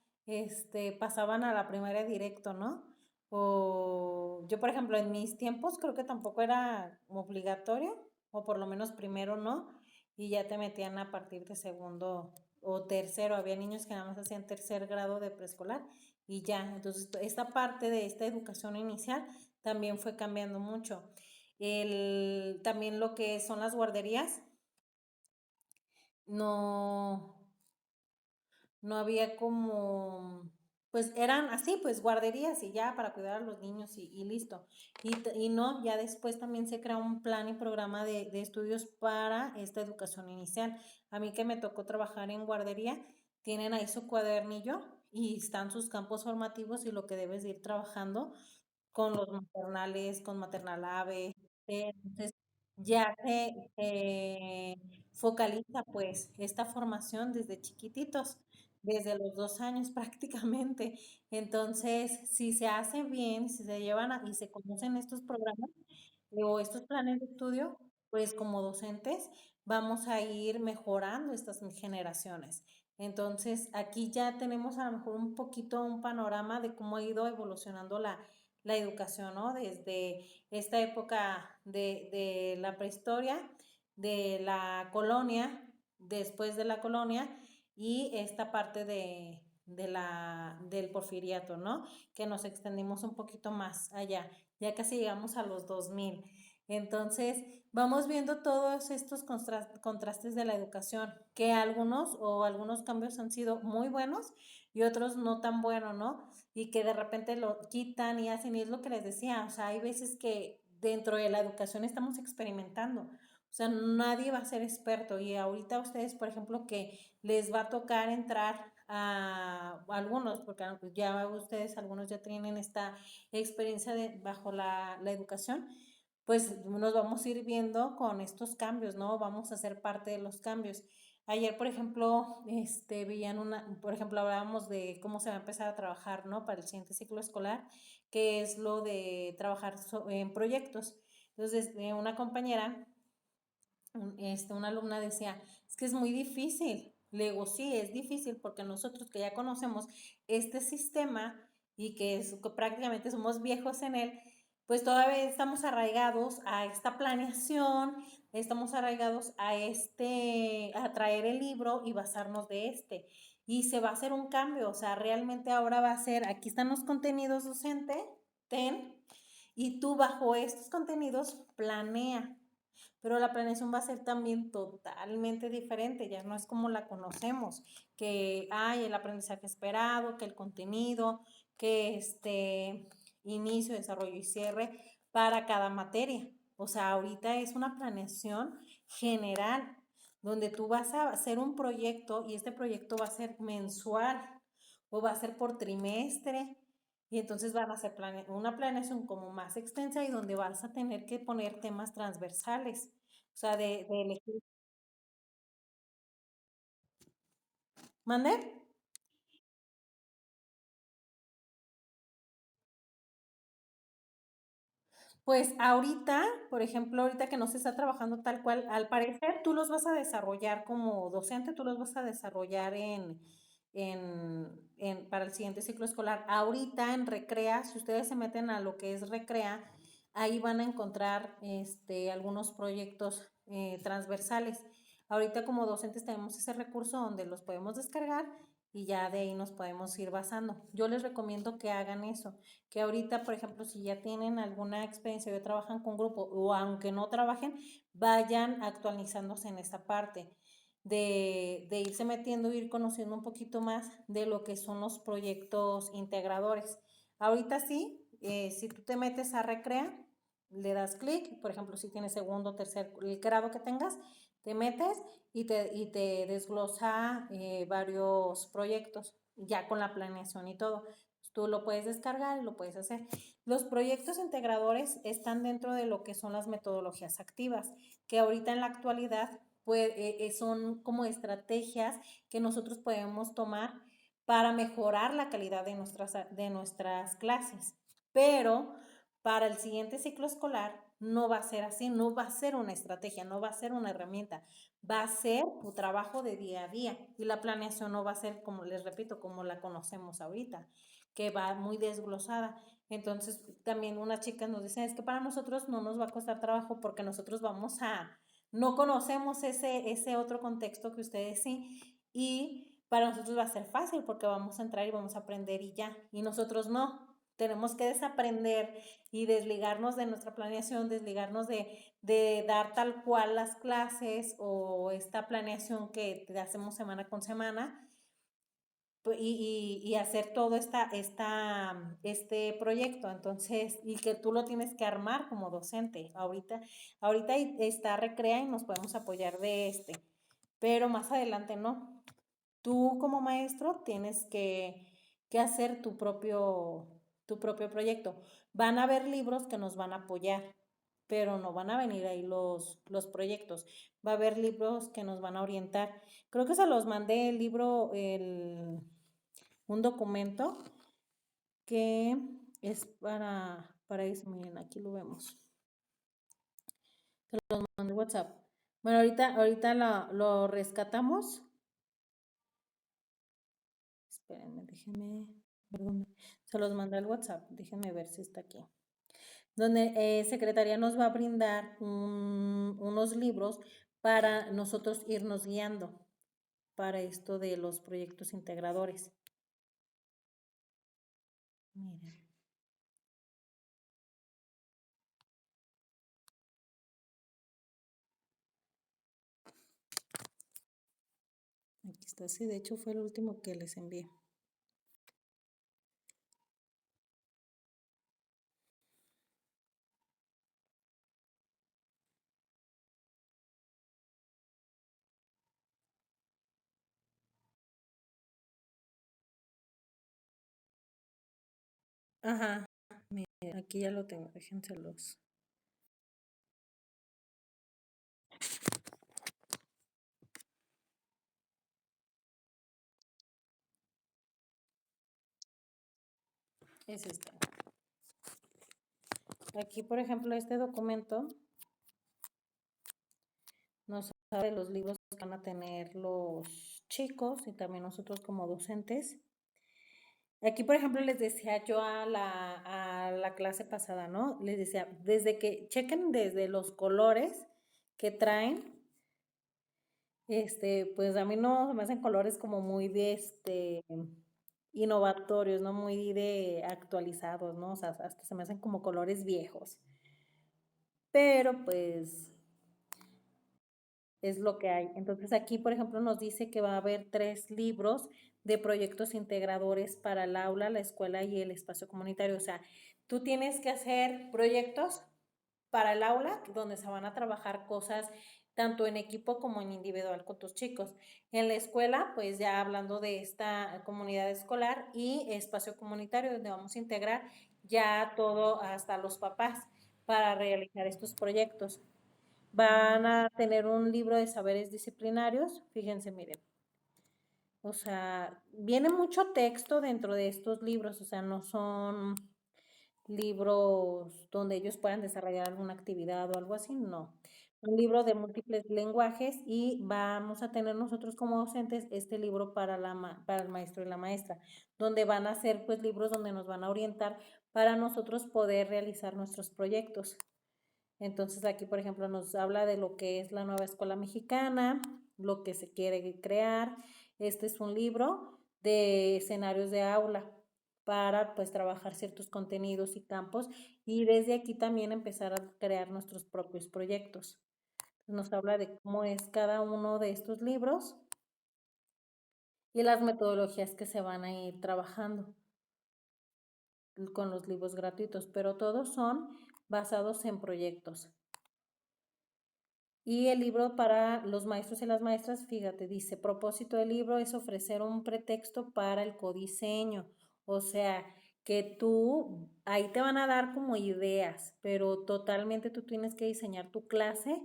pasaban a la primaria directo, ¿no? O yo, por ejemplo, en mis tiempos creo que tampoco era obligatorio, o por lo menos primero no, y ya te metían a partir de segundo o tercero. Había niños que nada más hacían tercer grado de preescolar y ya. Entonces, esta parte de esta educación inicial también fue cambiando mucho. También lo que son las guarderías, no, no había como, pues eran así, pues guarderías y ya para cuidar a los niños y listo. Y no, ya después también se crea un plan y programa de estudios para esta educación inicial. A mí que me tocó trabajar en guardería, tienen ahí su cuadernillo y están sus campos formativos y lo que debes de ir trabajando con los maternales, con maternal ave. Entonces, ya se focaliza pues esta formación desde chiquititos, desde los 2 años prácticamente. Entonces, si se hace bien, si se llevan y se conocen estos programas, o estos planes de estudio, pues como docentes vamos a ir mejorando estas generaciones. Entonces, aquí ya tenemos a lo mejor un poquito un panorama de cómo ha ido evolucionando la educación, ¿no? Desde esta época de la prehistoria, de la colonia, después de la colonia y esta parte del porfiriato, ¿no? Que nos extendimos un poquito más allá, ya casi llegamos a los 2000. Entonces, vamos viendo todos estos contrastes de la educación, que algunos cambios han sido muy buenos y otros no tan buenos, ¿no? Y que de repente lo quitan y hacen, y es lo que les decía, o sea, hay veces que dentro de la educación estamos experimentando, o sea, nadie va a ser experto y ahorita ustedes, por ejemplo, que les va a tocar entrar a algunos, porque ya ustedes, algunos ya tienen esta experiencia bajo la educación, pues nos vamos a ir viendo con estos cambios, ¿no? Vamos a ser parte de los cambios. Ayer, por ejemplo, veían por ejemplo, hablábamos de cómo se va a empezar a trabajar, ¿no? Para el siguiente ciclo escolar, que es lo de trabajar en proyectos. Entonces, una compañera, una alumna decía, es que es muy difícil. Le digo, sí, es difícil porque nosotros que ya conocemos este sistema y que prácticamente somos viejos en él, pues todavía estamos arraigados a esta planeación, estamos arraigados a traer el libro y basarnos de este. Y se va a hacer un cambio, o sea, realmente ahora va a ser, aquí están los contenidos docente, ten, y tú bajo estos contenidos planea, pero la planeación va a ser también totalmente diferente, ya no es como la conocemos, que hay el aprendizaje esperado, que el contenido, que inicio, desarrollo y cierre para cada materia. O sea, ahorita es una planeación general, donde tú vas a hacer un proyecto y este proyecto va a ser mensual o va a ser por trimestre. Y entonces van a hacer una planeación como más extensa y donde vas a tener que poner temas transversales. O sea, de elegir. ¿Mande? Pues ahorita, por ejemplo, ahorita que no se está trabajando tal cual, al parecer tú los vas a desarrollar como docente, tú los vas a desarrollar para el siguiente ciclo escolar. Ahorita en Recrea, si ustedes se meten a lo que es Recrea, ahí van a encontrar algunos proyectos transversales. Ahorita como docentes tenemos ese recurso donde los podemos descargar y ya de ahí nos podemos ir basando. Yo les recomiendo que hagan eso, que ahorita, por ejemplo, si ya tienen alguna experiencia o trabajan con grupo o aunque no trabajen, vayan actualizándose en esta parte de irse metiendo, ir conociendo un poquito más de lo que son los proyectos integradores. Ahorita sí, si tú te metes a Recrea, le das clic, por ejemplo, si tienes segundo, tercer, el grado que tengas, te metes y te desglosa varios proyectos, ya con la planeación y todo. Tú lo puedes descargar y lo puedes hacer. Los proyectos integradores están dentro de lo que son las metodologías activas, que ahorita en la actualidad pues, son como estrategias que nosotros podemos tomar para mejorar la calidad de nuestras clases. Pero para el siguiente ciclo escolar no va a ser así, no va a ser una estrategia, no va a ser una herramienta, va a ser tu trabajo de día a día y la planeación no va a ser, como les repito, como la conocemos ahorita, que va muy desglosada. Entonces, también unas chicas nos dicen, es que para nosotros no nos va a costar trabajo porque nosotros no conocemos ese otro contexto que ustedes sí, y para nosotros va a ser fácil porque vamos a entrar y vamos a aprender y ya, y nosotros no. Tenemos que desaprender y desligarnos de nuestra planeación, desligarnos de dar tal cual las clases o esta planeación que hacemos semana con semana y hacer todo este proyecto. Entonces, y que tú lo tienes que armar como docente. Ahorita está Recrea y nos podemos apoyar de pero más adelante no. Tú como maestro tienes que hacer tu propio proyecto. Van a haber libros que nos van a apoyar, pero no van a venir ahí los proyectos. Va a haber libros que nos van a orientar. Creo que se los mandé el libro, un documento que es para eso. Miren, aquí lo vemos. Se los mandé en WhatsApp. Bueno, ahorita lo rescatamos. Espérenme, déjenme. Perdón. Se los mandé al WhatsApp. Déjenme ver si está aquí. Donde Secretaría nos va a brindar unos libros para nosotros irnos guiando para esto de los proyectos integradores. Miren. Aquí está, sí, de hecho fue el último que les envié. Ajá, miren, aquí ya lo tengo, déjenselos. Es este. Aquí, por ejemplo, este documento nos habla de los libros que van a tener los chicos y también nosotros como docentes. Aquí, por ejemplo, les decía yo a la clase pasada, ¿no? Les decía, chequen desde los colores que traen, pues a mí no me hacen colores como muy innovatorios, ¿no? Muy de actualizados, ¿no? O sea, hasta se me hacen como colores viejos. Pero pues es lo que hay. Entonces aquí, por ejemplo, nos dice que va a haber 3 libros de proyectos integradores para el aula, la escuela y el espacio comunitario. O sea, tú tienes que hacer proyectos para el aula donde se van a trabajar cosas tanto en equipo como en individual con tus chicos. En la escuela, pues ya hablando de esta comunidad escolar y espacio comunitario donde vamos a integrar ya todo hasta los papás para realizar estos proyectos. Van a tener un libro de saberes disciplinarios, fíjense, miren. O sea, viene mucho texto dentro de estos libros, o sea, no son libros donde ellos puedan desarrollar alguna actividad o algo así, no. Un libro de múltiples lenguajes y vamos a tener nosotros como docentes este libro para para el maestro y la maestra, donde van a ser pues libros donde nos van a orientar para nosotros poder realizar nuestros proyectos. Entonces aquí, por ejemplo, nos habla de lo que es la nueva escuela mexicana, lo que se quiere crear. Este es un libro de escenarios de aula para pues trabajar ciertos contenidos y campos y desde aquí también empezar a crear nuestros propios proyectos. Nos habla de cómo es cada uno de estos libros y las metodologías que se van a ir trabajando con los libros gratuitos, pero todos son basados en proyectos. Y el libro para los maestros y las maestras, fíjate, dice, propósito del libro es ofrecer un pretexto para el codiseño. O sea, que tú, ahí te van a dar como ideas, pero totalmente tú tienes que diseñar tu clase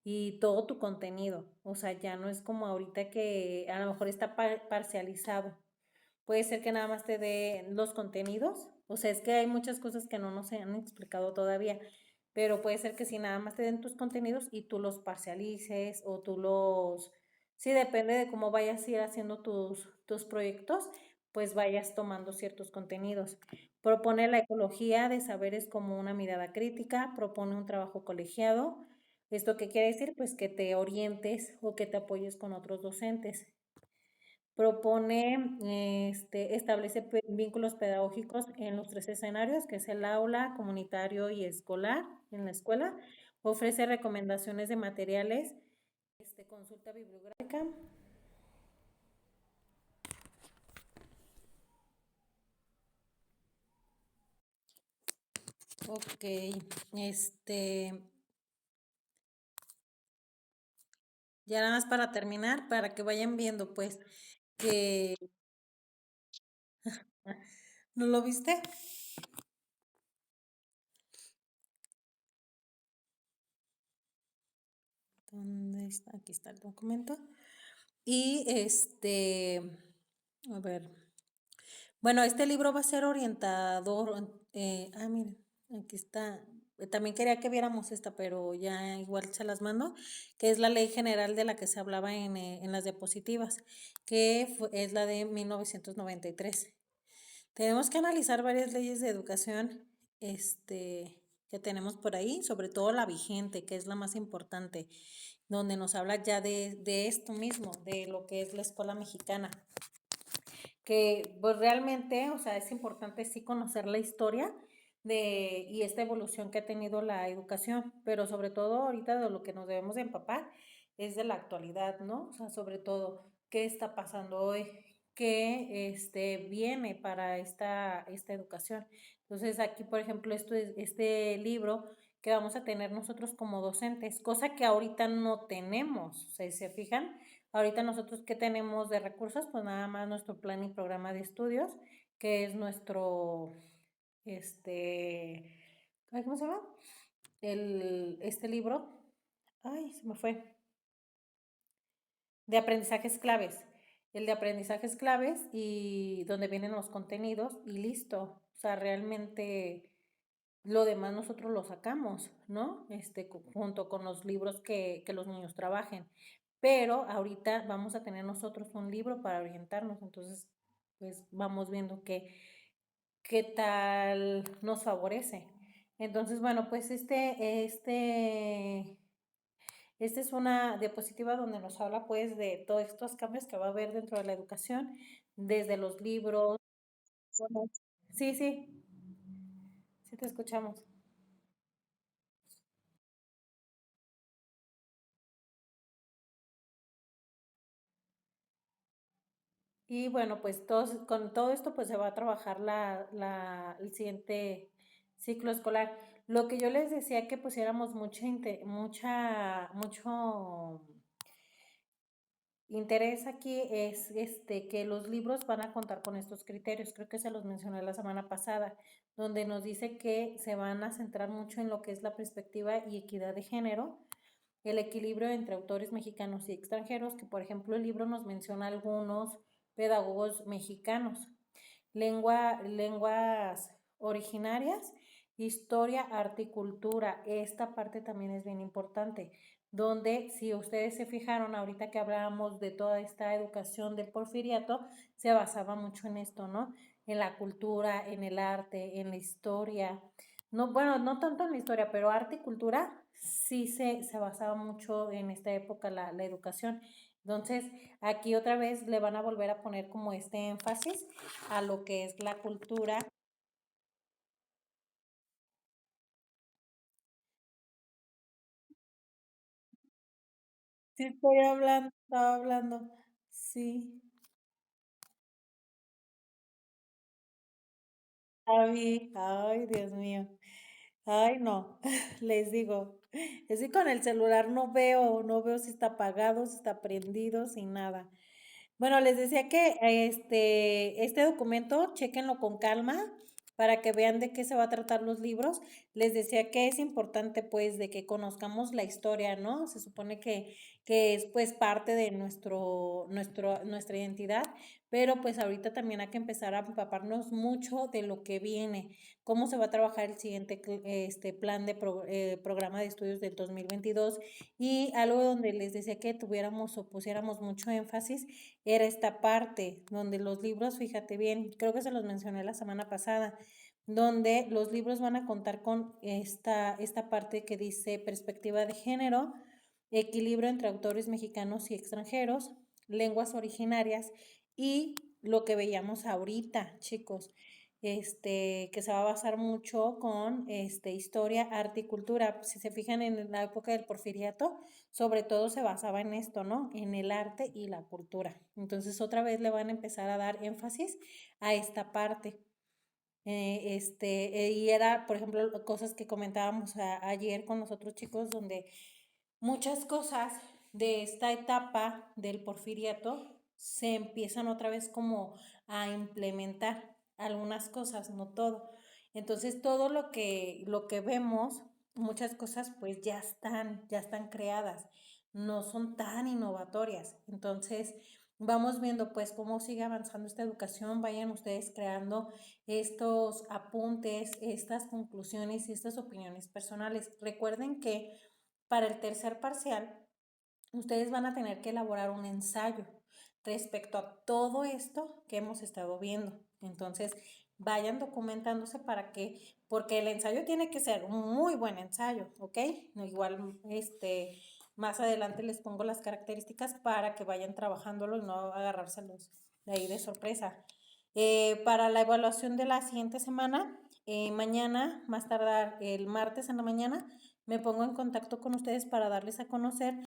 y todo tu contenido. O sea, ya no es como ahorita que a lo mejor está parcializado. Puede ser que nada más te dé los contenidos. O sea, es que hay muchas cosas que no nos han explicado todavía, pero puede ser que si nada más te den tus contenidos y tú los parcialices o tú los... Sí, depende de cómo vayas a ir haciendo tus proyectos, pues vayas tomando ciertos contenidos. Propone la ecología de saberes como una mirada crítica, propone un trabajo colegiado. ¿Esto qué quiere decir? Pues que te orientes o que te apoyes con otros docentes. Propone, establece vínculos pedagógicos en los tres escenarios, que es el aula, comunitario y escolar, en la escuela. Ofrece recomendaciones de materiales, consulta bibliográfica. Ok, este, ya nada más para terminar, para que vayan viendo, pues, que... ¿No lo viste? ¿Dónde está? Aquí está el documento. Y a ver, bueno, este libro va a ser orientador. Miren, aquí está. También quería que viéramos esta, pero ya igual se las mando, que es la ley general de la que se hablaba en las diapositivas, es la de 1993. Tenemos que analizar varias leyes de educación, que tenemos por ahí, sobre todo la vigente, que es la más importante, donde nos habla ya de esto mismo, de lo que es la escuela mexicana que pues realmente, o sea, es importante sí conocer la historia y esta evolución que ha tenido la educación, pero sobre todo ahorita de lo que nos debemos de empapar es de la actualidad, ¿no? O sea, sobre todo, ¿qué está pasando hoy? ¿Qué viene para esta educación? Entonces, aquí, por ejemplo, este libro que vamos a tener nosotros como docentes, cosa que ahorita no tenemos, o sea, ¿se fijan? Ahorita nosotros, ¿qué tenemos de recursos? Pues nada más nuestro plan y programa de estudios, que es nuestro, este, ay, ¿cómo se llama? Este libro, ay, se me fue, de aprendizajes claves. El de aprendizajes claves y donde vienen los contenidos y listo. O sea, realmente lo demás nosotros lo sacamos, ¿no? Junto con los libros que los niños trabajen. Pero ahorita vamos a tener nosotros un libro para orientarnos, entonces pues vamos viendo qué tal nos favorece. Entonces, bueno, pues esta es una diapositiva donde nos habla pues de todos estos cambios que va a haber dentro de la educación, desde los libros. Sí, sí, sí te escuchamos. Y bueno, pues con todo esto pues se va a trabajar el siguiente ciclo escolar. Lo que yo les decía que pusiéramos mucho interés aquí es que los libros van a contar con estos criterios. Creo que se los mencioné la semana pasada, donde nos dice que se van a centrar mucho en lo que es la perspectiva y equidad de género, el equilibrio entre autores mexicanos y extranjeros, que por ejemplo el libro nos menciona algunos pedagogos mexicanos, lenguas originarias Historia, arte y cultura. Esta parte también es bien importante, donde si ustedes se fijaron ahorita que hablábamos de toda esta educación del porfiriato, se basaba mucho en esto, ¿no? En la cultura, en el arte, en la historia. No, bueno, no tanto en la historia, pero arte y cultura sí se basaba mucho en esta época la educación. Entonces, aquí otra vez le van a volver a poner como este énfasis a lo que es la cultura. Sí, estoy hablando, estaba hablando. Sí, Javi, ay, Dios mío. Ay, no, les digo, es que con el celular no veo si está apagado, si está prendido, sin nada. Bueno, les decía que este documento, chéquenlo con calma para que vean de qué se va a tratar los libros. Les decía que es importante pues de que conozcamos la historia, ¿no? Se supone que es pues parte de nuestra identidad, pero pues ahorita también hay que empezar a empaparnos mucho de lo que viene, cómo se va a trabajar el siguiente plan de programa de estudios del 2022 y algo donde les decía que tuviéramos o pusiéramos mucho énfasis era esta parte donde los libros, fíjate bien, creo que se los mencioné la semana pasada, donde los libros van a contar con esta parte que dice perspectiva de género, equilibrio entre autores mexicanos y extranjeros, lenguas originarias y lo que veíamos ahorita, chicos, que se va a basar mucho con historia, arte y cultura. Si se fijan en la época del porfiriato, sobre todo se basaba en esto, ¿no? En el arte y la cultura. Entonces otra vez le van a empezar a dar énfasis a esta parte. Y era, por ejemplo, cosas que comentábamos ayer con los otros chicos, donde muchas cosas de esta etapa del porfiriato se empiezan otra vez como a implementar algunas cosas, no todo. Entonces todo lo que vemos, muchas cosas pues ya están creadas, no son tan innovatorias. Entonces vamos viendo pues cómo sigue avanzando esta educación, vayan ustedes creando estos apuntes, estas conclusiones y estas opiniones personales. Recuerden que para el tercer parcial, ustedes van a tener que elaborar un ensayo respecto a todo esto que hemos estado viendo. Entonces, vayan documentándose porque el ensayo tiene que ser un muy buen ensayo, ¿ok? No, igual, más adelante les pongo las características para que vayan trabajándolo y no agarrárselos de ahí de sorpresa. Para la evaluación de la siguiente semana, mañana, más tardar el martes en la mañana, me pongo en contacto con ustedes para darles a conocer